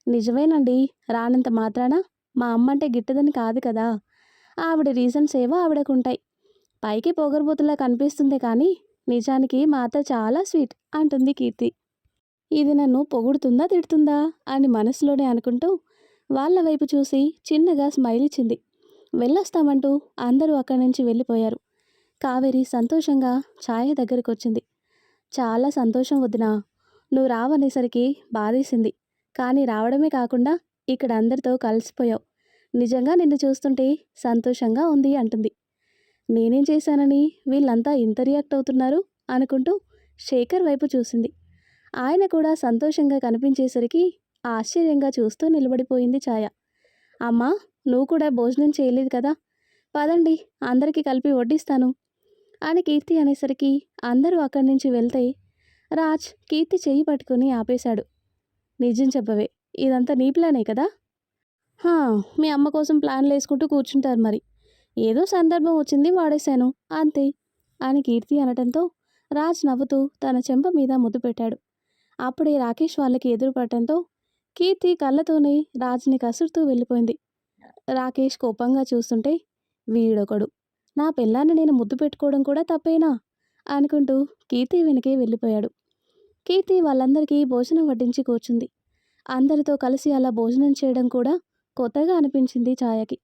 నిజమేనండి, రానంత మాత్రాన మా అమ్మంటే గిట్టదని కాదు కదా, ఆవిడ రీజన్స్ ఏవో ఆవిడకుంటాయి. పైకి పొగరబోతులా కనిపిస్తుంది కానీ నిజానికి మా అత్త చాలా స్వీట్ అంటుంది కీర్తి. ఇది నన్ను పొగుడుతుందా తిడుతుందా అని మనసులోనే అనుకుంటూ వాళ్ళ వైపు చూసి చిన్నగా స్మైల్ ఇచ్చింది. వెళ్ళొస్తామంటూ అందరూ అక్కడి నుంచి వెళ్ళిపోయారు. కావేరి సంతోషంగా ఛాయ దగ్గరికి వచ్చింది. చాలా సంతోషం వదినా, నువ్వు రావనేసరికి బాధేసింది, కానీ రావడమే కాకుండా ఇక్కడ అందరితో కలిసిపోయావు. నిజంగా నిన్ను చూస్తుంటే సంతోషంగా ఉంది అంటుంది. నేనేం చేశానని వీళ్ళంతా ఇంత రియాక్ట్ అవుతున్నారు అనుకుంటూ శేఖర్ వైపు చూసింది. ఆయన కూడా సంతోషంగా కనిపించేసరికి ఆశ్చర్యంగా చూస్తూ నిలబడిపోయింది ఛాయ. అమ్మా, నువ్వు కూడా భోజనం చేయలేదు కదా, పదండి అందరికీ కలిపి వడ్డిస్తాను అని కీర్తి అనేసరికి అందరూ అక్కడి నుంచి వెళ్తే రాజ్ కీర్తి చెయ్యి పట్టుకుని ఆపేశాడు. నిజం చెప్పవే, ఇదంతా నీ ప్లానే కదా? మీ అమ్మ కోసం ప్లాన్లు వేసుకుంటూ కూర్చుంటారు మరి, ఏదో సందర్భం వచ్చింది వాడేశాను అంతే అని కీర్తి అనటంతో రాజ్ నవ్వుతూ తన చెంప మీద ముద్దు పెట్టాడు. అప్పుడే రాకేష్ వాళ్ళకి ఎదురుపడటంతో కీర్తి కళ్ళతోనే రాజ్ని కసురుతూ వెళ్ళిపోయింది. రాకేష్ కోపంగా చూస్తుంటే, వీడొకడు, నా పెళ్ళాన్ని నేను ముద్దు పెట్టుకోవడం కూడా తప్పేనా అనుకుంటూ కీర్తి వెనకే వెళ్ళిపోయాడు. కీర్తి వాళ్ళందరికీ భోజనం వడ్డించి కూర్చుంది. అందరితో కలిసి అలా భోజనం చేయడం కూడా కొత్తగా అనిపించింది ఛాయకి.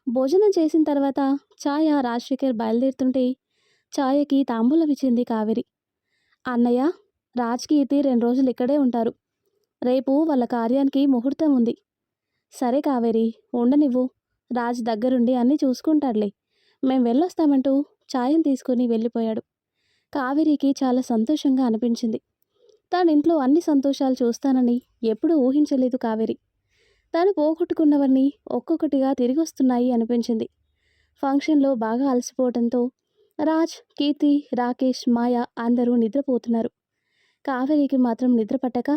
భోజనం చేసిన తర్వాత ఛాయ, రాజశేఖర్ బయలుదేరుతుంటే ఛాయకి తాంబూలం ఇచ్చింది కావేరి. అన్నయ్య, రాజ్, కీర్తి 2 రోజులు ఇక్కడే ఉంటారు. రేపు వాళ్ళ కార్యానికి ముహూర్తం ఉంది. సరే కావేరి, ఉండనివ్వు. రాజ్ దగ్గరుండి అన్నీ చూసుకుంటాడులే. మేం వెళ్ళొస్తామంటూ ఛాయని తీసుకుని వెళ్ళిపోయాడు. కావేరికి చాలా సంతోషంగా అనిపించింది. తానింట్లో అన్ని సంతోషాలు చూస్తానని ఎప్పుడూ ఊహించలేదు కావేరి. తాను పోగొట్టుకున్నవన్నీ ఒక్కొక్కటిగా తిరిగొస్తున్నాయి అనిపించింది. ఫంక్షన్లో బాగా అలసిపోవడంతో రాజ్, కీర్తి, రాకేష్, మాయ అందరూ నిద్రపోతున్నారు. కావేరికి మాత్రం నిద్ర పట్టక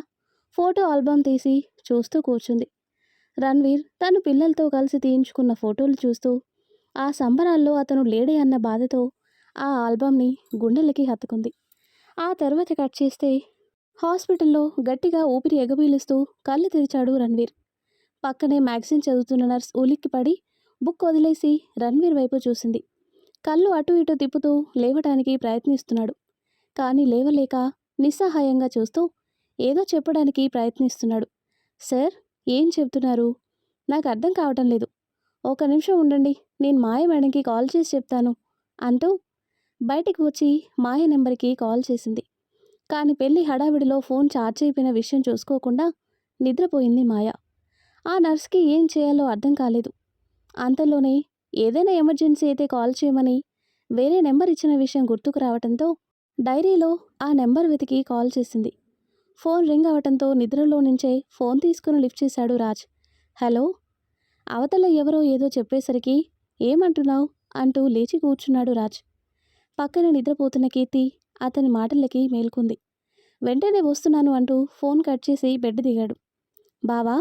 ఫోటో ఆల్బమ్ తీసి చూస్తూ కూర్చుంది. రణ్వీర్ తను పిల్లలతో కలిసి తీయించుకున్న ఫోటోలు చూస్తూ ఆ సంబరాల్లో అతను లేడే అన్న బాధతో ఆ ఆల్బమ్ని గుండెలకి హత్తుకుంది. ఆ తర్వాత కట్ చేస్తే హాస్పిటల్లో గట్టిగా ఊపిరి ఎగబీలుస్తూ కళ్ళు తెరిచాడు రణ్వీర్. పక్కనే మ్యాగజైన్ చదువుతున్న నర్స్ ఉలిక్కిపడి బుక్ వదిలేసి రణ్వీర్ వైపు చూసింది. కళ్ళు అటు ఇటు తిప్పుతూ లేవటానికి ప్రయత్నిస్తున్నాడు. కానీ లేవలేక నిస్సహాయంగా చూస్తూ ఏదో చెప్పడానికి ప్రయత్నిస్తున్నాడు. సార్, ఏం చెప్తున్నారు? నాకు అర్థం కావటం లేదు. ఒక నిమిషం ఉండండి, నేను మాయ మేడంకి కాల్ చేసి చెప్తాను అంటూ బయటికి వచ్చి మాయ నెంబర్కి కాల్ చేసింది. కానీ పెళ్లి హడావిడిలో ఫోన్ ఛార్జ్ అయిపోయిన విషయం చూసుకోకుండా నిద్రపోయింది మాయ. ఆ నర్స్కి ఏం చేయాలో అర్థం కాలేదు. అంతలోనే ఏదైనా ఎమర్జెన్సీ అయితే కాల్ చేయమని వేరే నెంబర్ ఇచ్చిన విషయం గుర్తుకు రావడంతో డైరీలో ఆ నెంబర్ వెతికి కాల్ చేసింది. ఫోన్ రింగ్ అవటంతో నిద్రలో నుంచే ఫోన్ తీసుకుని లిఫ్ట్ చేశాడు రాజ్. హలో. అవతల ఎవరో ఏదో చెప్పేసరికి ఏమంటున్నావు అంటూ లేచి కూర్చున్నాడు రాజ్. పక్కన నిద్రపోతున్న కీర్తి అతని మాటలకి మేల్కొంది. వెంటనే వస్తున్నాను అంటూ ఫోన్ కట్ చేసి బెడ్ దిగాడు. బావా,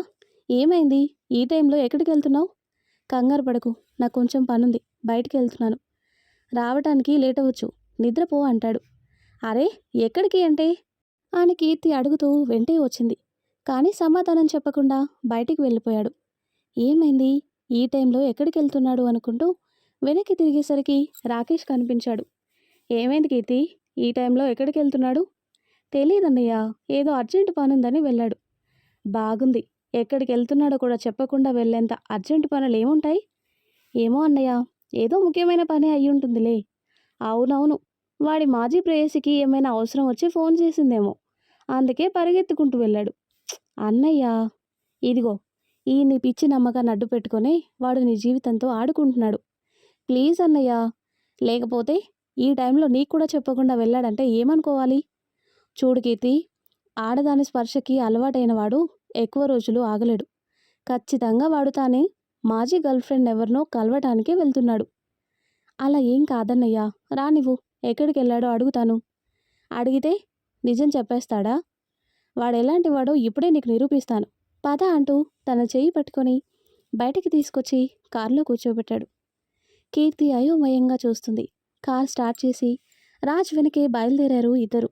ఏమైంది? ఈ టైంలో ఎక్కడికి వెళ్తున్నావు? కంగారు పడకు, నాకు కొంచెం పనుంది, బయటికి వెళ్తున్నాను. రావటానికి లేట్ అవ్వచ్చు, నిద్రపో అంటాడు. అరే, ఎక్కడికి అంటే అని కీర్తి అడుగుతూ వెంటే వచ్చింది. కానీ సమాధానం చెప్పకుండా బయటికి వెళ్ళిపోయాడు. ఏమైంది? ఈ టైంలో ఎక్కడికి వెళ్తున్నాడు అనుకుంటూ వెనక్కి తిరిగేసరికి రాకేష్ కనిపించాడు. ఏమైంది కీర్తి? ఈ టైంలో ఎక్కడికి వెళ్తున్నాడు? తెలీదన్నయ్య, ఏదో అర్జెంటు పనుందని వెళ్ళాడు. బాగుంది, ఎక్కడికి వెళ్తున్నాడో కూడా చెప్పకుండా వెళ్ళేంత అర్జెంటు పనులు ఏముంటాయి? ఏమో అన్నయ్య, ఏదో ముఖ్యమైన పని అయి ఉంటుందిలే. అవునవును, వాడి మాజీ ప్రేయసికి ఏమైనా అవసరం వచ్చి ఫోన్ చేసిందేమో, అందుకే పరిగెత్తుకుంటూ వెళ్ళాడు. అన్నయ్య, ఇదిగో ఈ నీ పిచ్చి నమ్మకాన్ని అడ్డు పెట్టుకొని వాడు నీ జీవితంతో ఆడుకుంటున్నాడు. ప్లీజ్ అన్నయ్య, లేకపోతే ఈ టైంలో నీకు కూడా చెప్పకుండా వెళ్ళాడంటే ఏమనుకోవాలి? చూడు కీర్తి, ఆడదాని స్పర్శకి అలవాటైన వాడు ఎక్కువ రోజులు ఆగలేడు. ఖచ్చితంగా వాడు తానే మాజీ గర్ల్ఫ్రెండ్ ఎవరినో కలవటానికే వెళ్తున్నాడు. అలా ఏం కాదన్నయ్యా, రానివ్వు, ఎక్కడికి వెళ్ళాడో అడుగుతాను. అడిగితే నిజం చెప్పేస్తాడా? వాడెలాంటి వాడో ఇప్పుడే నీకు నిరూపిస్తాను. పద అంటూ తన చెయ్యి పట్టుకొని బయటికి తీసుకొచ్చి కారులో కూర్చోబెట్టాడు. కీర్తి అయోమయంగా చూస్తుంది. కార్ స్టార్ట్ చేసి రాజ్ వెనకే బయలుదేరారు ఇద్దరు.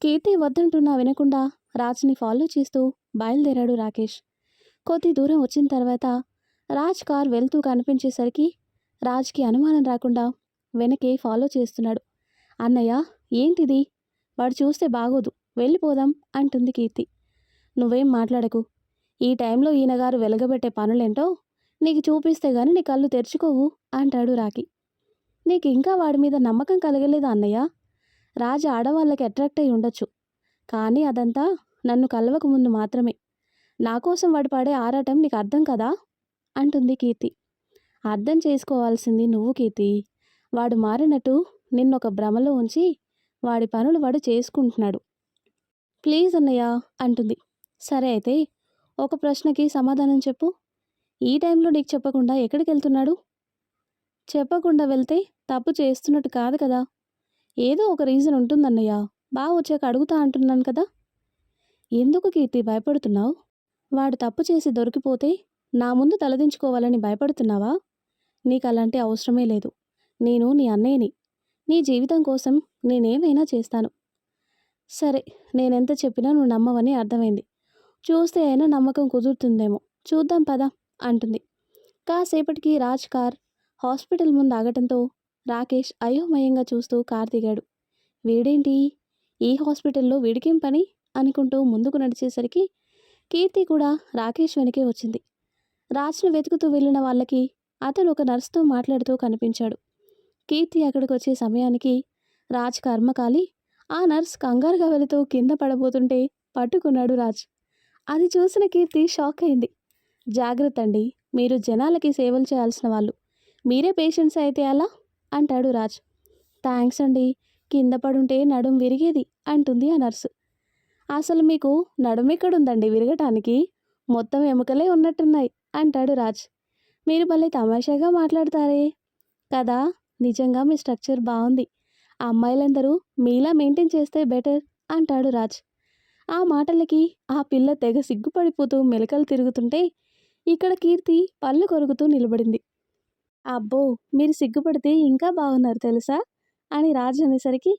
కీర్తి వద్దంటున్నా వినకుండా రాజ్ని ఫాలో చేస్తూ బయలుదేరాడు రాకేష్. కొద్ది దూరం వచ్చిన తర్వాత రాజ్ కార్ వెళ్తూ కనిపించేసరికి రాజ్కి అనుమానం రాకుండా వెనకే ఫాలో చేస్తున్నాడు. అన్నయ్య, ఏంటిది? వాడు చూస్తే బాగోదు, వెళ్ళిపోదాం అంటుంది కీర్తి. నువ్వేం మాట్లాడకు. ఈ టైంలో ఈయనగారు వెలగబెట్టే పనులేంటో నీకు చూపిస్తే గాని నీ కళ్ళు తెరుచుకోవు అంటాడు రాకి. నీకు ఇంకా వాడి మీద నమ్మకం కలగలేదా అన్నయ్య? రాజు ఆడవాళ్ళకి అట్రాక్ట్ అయి ఉండొచ్చు, కానీ అదంతా నన్ను కలవక ముందు మాత్రమే. నా కోసం వాడు పడే ఆరాటం నీకు అర్థం కదా అంటుంది కీర్తి. అర్థం చేసుకోవాల్సింది నువ్వు కీర్తి. వాడు మారినట్టు నిన్నొక భ్రమలో ఉంచి వాడి పనులు వాడు చేసుకుంటున్నాడు. ప్లీజ్ అన్నయ్య అంటుంది. సరే అయితే ఒక ప్రశ్నకి సమాధానం చెప్పు. ఈ టైంలో నీకు చెప్పకుండా ఎక్కడికి వెళ్తున్నాడు? చెప్పకుండా వెళ్తే తప్పు చేస్తున్నట్టు కాదు కదా. ఏదో ఒక రీజన్ ఉంటుందన్నయ్య, బాగా వచ్చాక అడుగుతా అంటున్నాను కదా. ఎందుకు కీర్తి భయపడుతున్నావు? వాడు తప్పు చేసి దొరికిపోతే నా ముందు తలదించుకోవాలని భయపడుతున్నావా? నీకు అలాంటి అవసరమే లేదు. నేను నీ అన్నయ్యని. నీ జీవితం కోసం నేనేమైనా చేస్తాను. సరే, నేనెంత చెప్పినా నువ్వు నమ్మవని అర్థమైంది. చూస్తే అయినా నమ్మకం కుదురుతుందేమో, చూద్దాం పదా అంటుంది. కాసేపటికి రాజ్ కార్ హాస్పిటల్ ముందు ఆగటంతో రాకేష్ అయోమయంగా చూస్తూ కార్ దిగాడు. వీడేంటి ఈ హాస్పిటల్లో వీడికేం పని అనుకుంటూ ముందుకు నడిచేసరికి కీర్తి కూడా రాకేష్ వెనకే వచ్చింది. రాజ్ను వెతుకుతూ వెళ్ళిన వాళ్ళకి అతను ఒక నర్సుతో మాట్లాడుతూ కనిపించాడు. కీర్తి అక్కడికి వచ్చే సమయానికి రాజ్ కర్మకాలి ఆ నర్స్ కంగారుగా వెళుతూ కింద పడబోతుంటే పట్టుకున్నాడు రాజ్. అది చూసిన కీర్తి షాక్ అయింది. జాగ్రత్త అండి, మీరు జనాలకి సేవలు చేయాల్సిన వాళ్ళు, మీరే పేషెంట్స్ అయితే అలా అంటాడు రాజ్. థ్యాంక్స్ అండి, కింద పడుంటే నడుం విరిగేది అంటుంది ఆ నర్సు. అసలు మీకు నడుమెక్కడుందండి విరగటానికి, మొత్తం ఎముకలే ఉన్నట్టున్నాయి అంటాడు రాజ్. మీరు భలే తమాషాగా మాట్లాడతారే కదా, నిజంగా మీ స్ట్రక్చర్ బాగుంది, అమ్మాయిలందరూ మీలా మెయింటైన్ చేస్తే బెటర్ అంటాడు రాజ్. ఆ మాటలకి ఆ పిల్ల తెగ సిగ్గుపడిపోతూ మెలకలు తిరుగుతుంటే ఇక్కడ కీర్తి పళ్ళు కొరుకుతూ నిలబడింది. అబ్బో, మీరు సిగ్గుపడితే ఇంకా బాగున్నారు తెలుసా అని రాజ్ అనేసరికి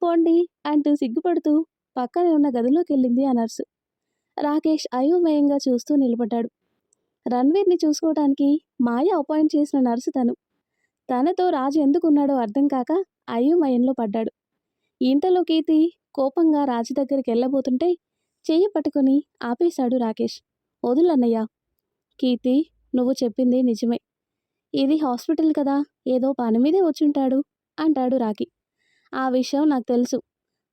పోండి అంటూ సిగ్గుపడుతూ పక్కనే ఉన్న గదిలోకి వెళ్ళింది ఆ నర్సు. రాకేష్ అయోమయంగా చూస్తూ నిలబడ్డాడు. రణ్వీర్ని చూసుకోవటానికి మాయ అపాయింట్ చేసిన నర్సు తనతో రాజు ఎందుకున్నాడో అర్థం కాక అయోమయంలో పడ్డాడు. ఇంతలో కీర్తి కోపంగా రాజు దగ్గరికి వెళ్ళబోతుంటే చెయ్యి పట్టుకుని ఆపేశాడు రాకేష్. వదులన్నయ్య. కీర్తి, నువ్వు చెప్పింది నిజమే, ఇది హాస్పిటల్ కదా, ఏదో పని మీదే వచ్చుంటాడు అంటాడు రాకి. ఆ విషయం నాకు తెలుసు,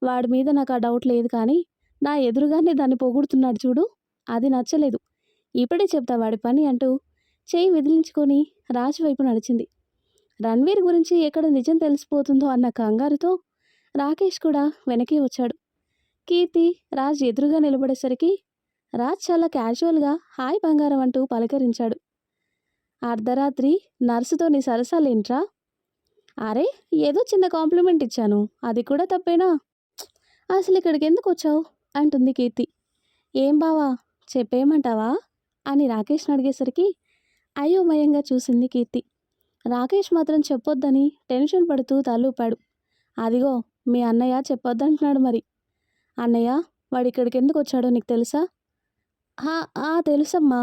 వాడి మీద నాకు ఆ డౌట్ లేదు, కానీ నా ఎదురుగానే దాన్ని పొగుడుతున్నాడు చూడు, అది నచ్చలేదు. ఇప్పుడే చెప్తా వాడి పని అంటూ చేయి విదిలించుకొని రాజు వైపు నడిచింది. రణ్వీర్ గురించి ఎక్కడ నిజం తెలిసిపోతుందో అన్న కంగారుతో రాకేష్ కూడా వెనకే వచ్చాడు. కీర్తి రాజ్ ఎదురుగా నిలబడేసరికి రాజ్ చాలా క్యాజువల్గా హాయ్ బంగారం అంటూ పలకరించాడు. అర్ధరాత్రి నర్సుతో నీ సరసాలేంట్రా? అరే, ఏదో చిన్న కాంప్లిమెంట్ ఇచ్చాను, అది కూడా తప్పేనా? అసలు ఇక్కడికి ఎందుకు వచ్చావు అంటుంది కీర్తి. ఏం బావా, చెప్పేయమంటావా అని రాకేష్ని అడిగేసరికి అయోమయంగా చూసింది కీర్తి. రాకేష్ మాత్రం చెప్పొద్దని టెన్షన్ పడుతూ తలూపాడు. అదిగో మీ అన్నయ్య చెప్పొద్దంటున్నాడు మరి. అన్నయ్య, వాడు ఇక్కడికి ఎందుకు వచ్చాడో నీకు తెలుసా? తెలుసమ్మా,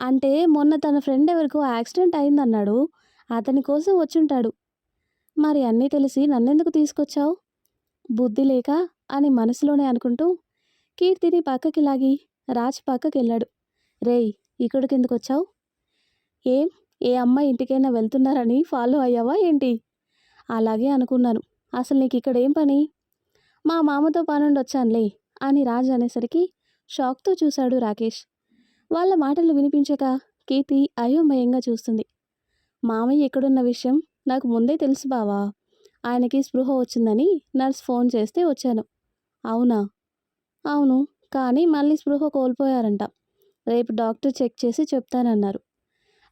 అంటే మొన్న తన ఫ్రెండ్ ఎవరికో యాక్సిడెంట్ అయిందన్నాడు, అతని కోసం వచ్చుంటాడు. మరి అన్నీ తెలిసి నన్నెందుకు తీసుకొచ్చావు? బుద్ధి లేక అని మనసులోనే అనుకుంటూ కీర్తిని పక్కకి లాగి రాజ్ పక్కకి వెళ్ళాడు. రేయ్, ఇక్కడికి ఎందుకు వచ్చావు? ఏం, ఏ అమ్మాయి ఇంటికైనా వెళ్తున్నారని ఫాలో అయ్యావా ఏంటి? అలాగే అనుకున్నాను, అసలు నీకు ఇక్కడ ఏం పని? మా మామతో పనుండి వచ్చానులే అని రాజ్ అనేసరికి షాక్తో చూశాడు రాకేష్. వాళ్ళ మాటలు వినిపించక కీర్తి అయోమయంగా చూస్తుంది. మామయ్య ఎక్కడున్న విషయం నాకు ముందే తెలుసు బావా, ఆయనకి స్పృహ వచ్చిందని నర్స్ ఫోన్ చేస్తే వచ్చాను. అవునా? అవును, కానీ మళ్ళీ స్పృహ కోల్పోయారంట, రేపు డాక్టర్ చెక్ చేసి చెప్తానన్నారు.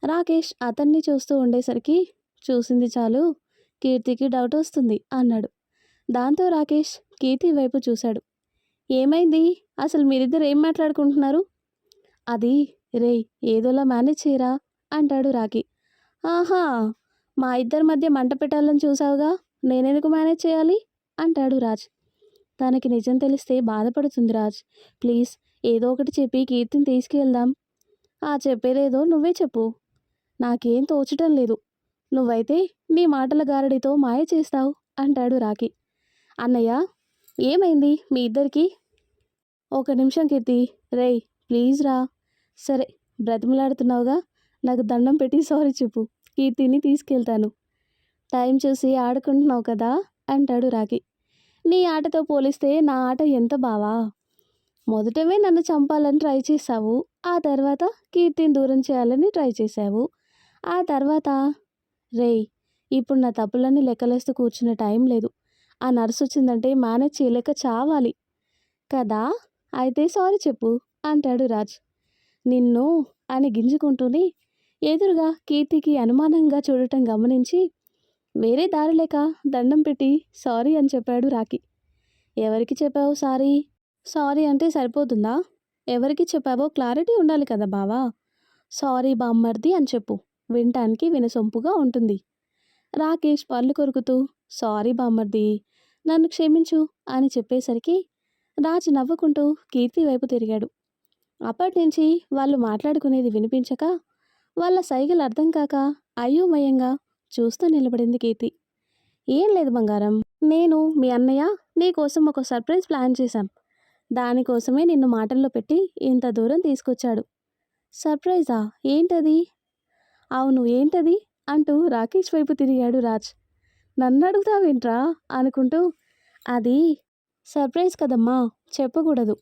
రాకేష్ అతన్ని చూస్తూ ఉండేసరికి చూసింది చాలు, కీర్తికి డౌట్ వస్తుంది అన్నాడు. దాంతో రాకేష్ కీర్తి వైపు చూశాడు. ఏమైంది, అసలు మీరిద్దరు ఏం మాట్లాడుకుంటున్నారు? అది రేయ్, ఏదోలా మేనేజ్ చేయరా అంటాడు రాకి. ఆహా, మా ఇద్దరి మధ్య మంట పెట్టాలని చూసావుగా, నేనెందుకు మేనేజ్ చేయాలి అంటాడు రాజ్. తనకి నిజం తెలిస్తే బాధపడుతుంది రాజ్, ప్లీజ్ ఏదో ఒకటి చెప్పి కీర్తిని తీసుకెళ్దాం. చెప్పేదేదో నువ్వే చెప్పు, నాకేం తోచటం లేదు, నువ్వైతే నీ మాటల గారడితో మాయ చేస్తావు అంటాడు రాకి. అన్నయ్య, ఏమైంది మీ ఇద్దరికి? ఒక నిమిషం కీర్తి, రేయ్ ప్లీజ్ రా. సరే, బ్రతిమలాడుతున్నావుగా, నాకు దండం పెట్టి సారీ చెప్పు, కీర్తిని తీసుకెళ్తాను. టైం చూసి ఆడుకుంటున్నావు కదా అంటాడు రాకి. నీ ఆటతో పోలిస్తే నా ఆట ఎంత బావా, మొదటమే నన్ను చంపాలని ట్రై చేశావు, ఆ తర్వాత కీర్తిని దూరం చేయాలని ట్రై చేశావు, ఆ తర్వాత రేయ్, ఇప్పుడు నా తప్పులన్నీ లెక్కలేస్తూ కూర్చునే టైం లేదు, ఆ నర్సు వచ్చిందంటే మేనేజ్ చేయలేక చావాలి కదా, అయితే సారీ చెప్పు అంటాడు రాజ్. నిన్ను అని గింజుకుంటూనే ఎదురుగా కీర్తికి అనుమానంగా చూడటం గమనించి వేరే దారి లేక దండం పెట్టి సారీ అని చెప్పాడు రాకి. ఎవరికి చెప్పావు సారీ? సారీ అంటే సరిపోతుందా? ఎవరికి చెప్పావో క్లారిటీ ఉండాలి కదా బావా. సారీ బామ్మర్ది అని చెప్పు, వినటానికి వినసొంపుగా ఉంటుంది. రాకేష్ పళ్ళు కొరుకుతూ సారీ బామ్మర్ది, నన్ను క్షమించు అని చెప్పేసరికి రాజు నవ్వుకుంటూ కీర్తి వైపు తిరిగాడు. అప్పటి నుంచి వాళ్ళు మాట్లాడుకునేది వినిపించక వాళ్ళ సైగలు అర్థం కాక అయోమయంగా చూస్తూ నిలబడింది కీర్తి. ఏం లేదు బంగారం, నేను మీ అన్నయ్య నీకోసం ఒక సర్ప్రైజ్ ప్లాన్ చేశాం. దానికోసమే నిన్ను మాటల్లో పెట్టి ఇంత దూరం తీసుకొచ్చాడు. సర్ప్రైజా? ఏంటది? అవును, ఏంటది అంటూ రాకేష్ వైపు తిరిగాడు రాజ్. నన్ను అడుగుతావేంట్రా అనుకుంటూ, అది సర్ప్రైజ్ కదమ్మా, చెప్పకూడదు,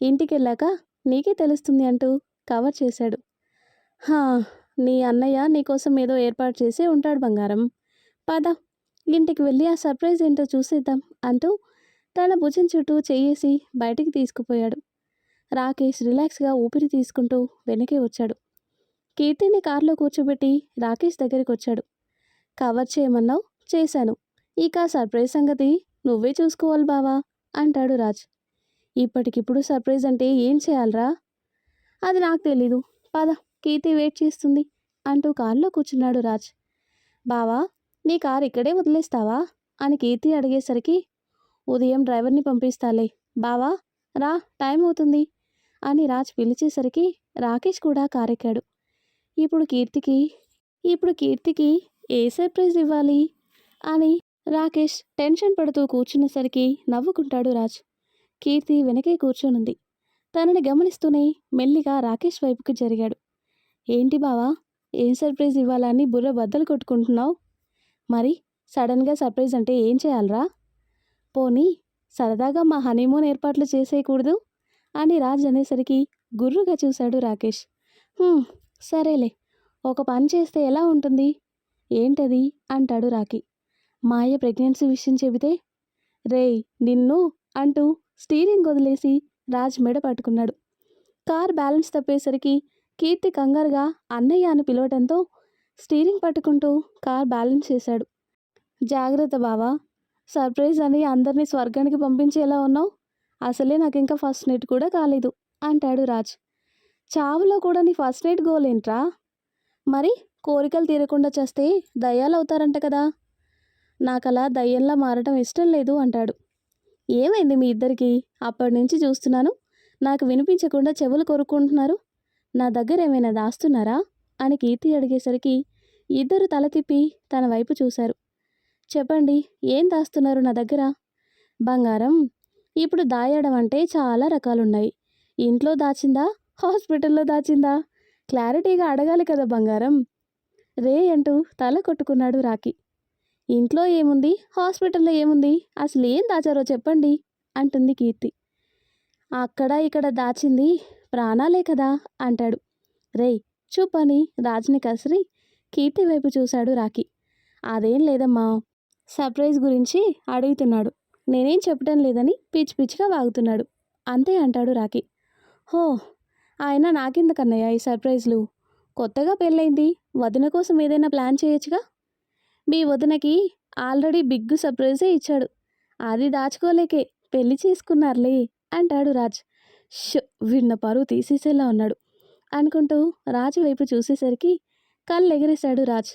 ఇంటికెళ్ళాక నీకే తెలుస్తుంది అంటూ కవర్ చేశాడు. హా, నీ అన్నయ్య నీకోసం ఏదో ఏర్పాటు చేసే ఉంటాడు బంగారం. పద, ఇంటికి వెళ్ళి ఆ సర్ప్రైజ్ ఏంటో చూసేద్దాం అంటూ తన భుజం చుట్టూ చెయ్యేసి బయటికి తీసుకుపోయాడు. రాకేష్ రిలాక్స్గా ఊపిరి తీసుకుంటూ వెనకే వచ్చాడు. కీర్తిని కారులో కూర్చోబెట్టి రాకేష్ దగ్గరికి వచ్చాడు. కవర్ చేయమన్నావు, చేశాను. ఇక ఆ సర్ప్రైజ్ సంగతి నువ్వే చూసుకోవాలి బావా అంటాడు రాజ్. ఇప్పటికిప్పుడు సర్ప్రైజ్ అంటే ఏం చేయాలరా? అది నాకు తెలీదు, పద, కీర్తి వెయిట్ చేస్తుంది అంటూ కారులో కూర్చున్నాడు రాజ్. బావా, నీ కారు ఇక్కడే వదిలేస్తావా అని కీర్తి అడిగేసరికి, ఉదయం డ్రైవర్ని పంపిస్తాలే బావా, రా, టైం అవుతుంది అని రాజ్ పిలిచేసరికి రాకేష్ కూడా కారెక్కాడు. ఇప్పుడు కీర్తికి ఇప్పుడు కీర్తికి ఏ సర్ప్రైజ్ ఇవ్వాలి అని రాకేష్ టెన్షన్ పడుతూ కూర్చునేసరికి నవ్వుకుంటాడు రాజ్. కీర్తి వెనకే కూర్చొనుంది. తనని గమనిస్తూనే మెల్లిగా రాకేష్ వైపుకి జరిగాడు. ఏంటి బావా, ఏం సర్ప్రైజ్ ఇవ్వాలని బుర్ర బద్దలు కొట్టుకుంటున్నావు? మరి సడన్గా సర్ప్రైజ్ అంటే ఏం చేయాలరా? పోనీ సరదాగా మా హనీమూన్ ఏర్పాట్లు చేసేయకూడదు అని రాజ్ అనేసరికి గుర్రుగా చూశాడు రాకేష్. సరేలే, ఒక పని చేస్తే ఎలా ఉంటుంది? ఏంటది అంటాడు రాకీ. మాయ ప్రెగ్నెన్సీ విషయం చెబితే? రేయ్ నిన్ను అంటూ స్టీరింగ్ వదిలేసి రాజ్ మెడ పట్టుకున్నాడు. కార్ బ్యాలెన్స్ తప్పేసరికి కీర్తి కంగారుగా అన్నయ్య అని పిలవటంతో స్టీరింగ్ పట్టుకుంటూ కార్ బ్యాలెన్స్ చేశాడు. జాగ్రత్త బావా, సర్ప్రైజ్ అని అందరినీ స్వర్గానికి పంపించేలా ఉన్నావు. అసలే నాకు ఇంకా ఫస్ట్ నైట్ కూడా కాలేదు అంటాడు రాజ్. చావులో కూడా నీ ఫస్ట్ నైట్ గోల్ ఏంట్రా? మరి కోరికలు తీరకుండా చేస్తే దయ్యాలు అవుతారంట కదా. నాకలా దయ్యంలా మారటం ఇష్టం లేదు అంటాడు. ఏమైంది మీ ఇద్దరికి? అప్పటి నుంచి చూస్తున్నాను, నాకు వినిపించకుండా చెవులు కొరుక్కుంటున్నారు. నా దగ్గర ఏమైనా దాస్తున్నారా అని కీర్తి అడిగేసరికి ఇద్దరు తల తిప్పి తన వైపు చూశారు. చెప్పండి, ఏం దాస్తున్నారు నా దగ్గర? బంగారం, ఇప్పుడు దాయడం అంటే చాలా రకాలున్నాయి. ఇంట్లో దాచిందా, హాస్పిటల్లో దాచిందా? క్లారిటీగా అడగాలి కదా బంగారం. రే అంటూ తల కొట్టుకున్నాడు రాకీ. ఇంట్లో ఏముంది, హాస్పిటల్లో ఏముంది, అసలు ఏం దాచారో చెప్పండి అంటుంది కీర్తి. అక్కడ ఇక్కడ దాచింది ప్రాణాలే కదా అంటాడు. రేయ్ చూప్ అని రాజ్ని కసిరి కీర్తి వైపు చూశాడు రాకీ. అదేం లేదమ్మా, సర్ప్రైజ్ గురించి అడుగుతున్నాడు. నేనేం చెప్పడం లేదని పిచ్చి పిచ్చిగా వాగుతున్నాడు అంతే అంటాడు రాకీ. హో, ఆయన నాకెందుకన్నయ్య ఈ సర్ప్రైజ్లు? కొత్తగా పెళ్ళైంది, వదిన కోసం ఏదైనా ప్లాన్ చేయొచ్చుగా. మీ వదినకి ఆల్రెడీ బిగ్ సర్ప్రైజే ఇచ్చాడు, అది దాచుకోలేకే పెళ్లి చేసుకున్నారులే అంటాడు రాజ్. ష్, విన్న పరువు తీసేసేలా ఉన్నాడు అనుకుంటూ రాజు వైపు చూసేసరికి కళ్ళు ఎగరేశాడు రాజ్.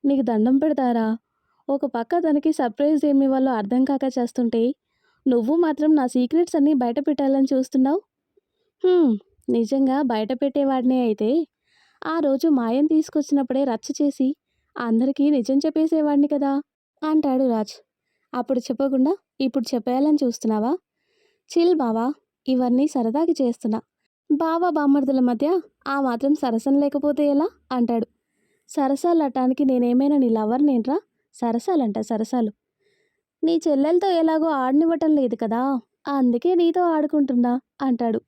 నీకు దండం పెడతారా? ఒక పక్క తనకి సర్ప్రైజ్ ఏమి ఇవ్వాలో అర్థం కాక చేస్తుంటే నువ్వు మాత్రం నా సీక్రెట్స్ అన్నీ బయట పెట్టాలని చూస్తున్నావు. నిజంగా బయట పెట్టేవాడినే అయితే ఆ రోజు మాయం తీసుకొచ్చినప్పుడే రచ్చ చేసి అందరికీ నిజం చెప్పేసేవాడిని కదా అంటాడు రాజ్. అప్పుడు చెప్పకుండా ఇప్పుడు చెప్పేయాలని చూస్తున్నావా? చిల్ బావా, ఇవన్నీ సరదాకి చేస్తున్నా. బావా బామ్మర్దుల మధ్య ఆ మాత్రం సరసం లేకపోతే ఎలా అంటాడు. సరసాలు అట్టానికి నేనేమైనా నీ లవర్నేంట్రా? సరసాలంట సరసాలు. నీ చెల్లెలతో ఎలాగో ఆడనివ్వటం లేదు కదా, అందుకే నీతో ఆడుకుంటున్నా అంటాడు.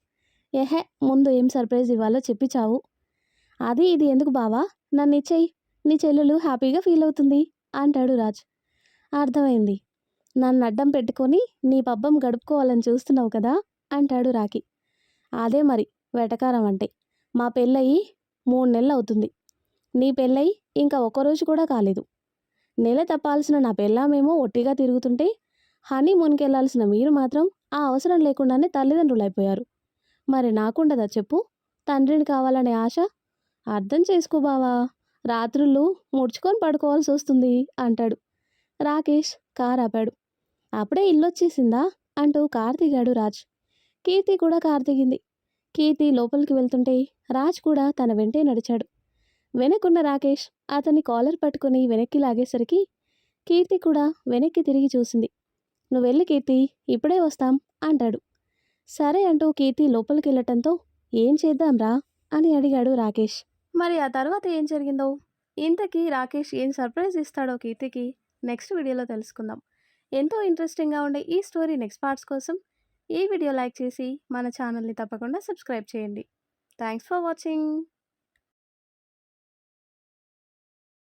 ఏహే, ముందు ఏం సర్ప్రైజ్ ఇవ్వాలో చెప్పి చావు. అది ఇది ఎందుకు బావా, నన్ను ఇచ్చేయి, నీ చెల్లెలు హ్యాపీగా ఫీల్ అవుతుంది అంటాడు రాజ్. అర్థమైంది, నన్ను అడ్డం పెట్టుకొని నీ పబ్బం గడుపుకోవాలని చూస్తున్నావు కదా అంటాడు రాకీ. అదే మరి వెటకారం అంటే. మా పెళ్ళయి 3 నెలలు అవుతుంది, నీ పెళ్ళయి ఇంకా ఒక్కరోజు కూడా కాలేదు. నెల తప్పాల్సిన నా పెళ్ళామేమో ఒట్టిగా తిరుగుతుంటే హనీమూన్కి వెళ్ళాల్సిన మీరు మాత్రం ఆ అవసరం లేకుండానే తల్లిదండ్రులైపోయారు. మరి నాకుండదా చెప్పు తండ్రిని కావాలనే ఆశ? అర్థం చేసుకో బావా, రాత్రుళ్ళు ముడుచుకొని పడుకోవాల్సి వస్తుంది అంటాడు. రాకేష్ కార్ ఆపాడు. అప్పుడే ఇల్లొచ్చేసిందా అంటూ కార్ దిగాడు రాజ్. కీర్తి కూడా కార్ దిగింది. కీర్తి లోపలికి వెళ్తుంటే రాజ్ కూడా తన వెంటే నడిచాడు. వెనకున్న రాకేష్ అతని కాలర్ పట్టుకుని వెనక్కి లాగేసరికి కీర్తి కూడా వెనక్కి తిరిగి చూసింది. నువ్వు వెళ్ళి కీర్తి, ఇప్పుడే వస్తాం అంటాడు. సరే అంటూ కీర్తి లోపలికి వెళ్ళటంతో ఏం చేద్దాంరా అని అడిగాడు రాకేష్. మరి ఆ తర్వాత ఏం జరిగిందో, ఇంతకీ రాకేష్ ఏం సర్ప్రైజ్ ఇస్తాడో కీర్తికి నెక్స్ట్ వీడియోలో తెలుసుకుందాం. ఎంతో ఇంట్రెస్టింగ్గా ఉండే ఈ స్టోరీ నెక్స్ట్ పార్ట్స్ కోసం ఈ వీడియో లైక్ చేసి మన ఛానల్ని తప్పకుండా సబ్స్క్రైబ్ చేయండి. Thanks for watching.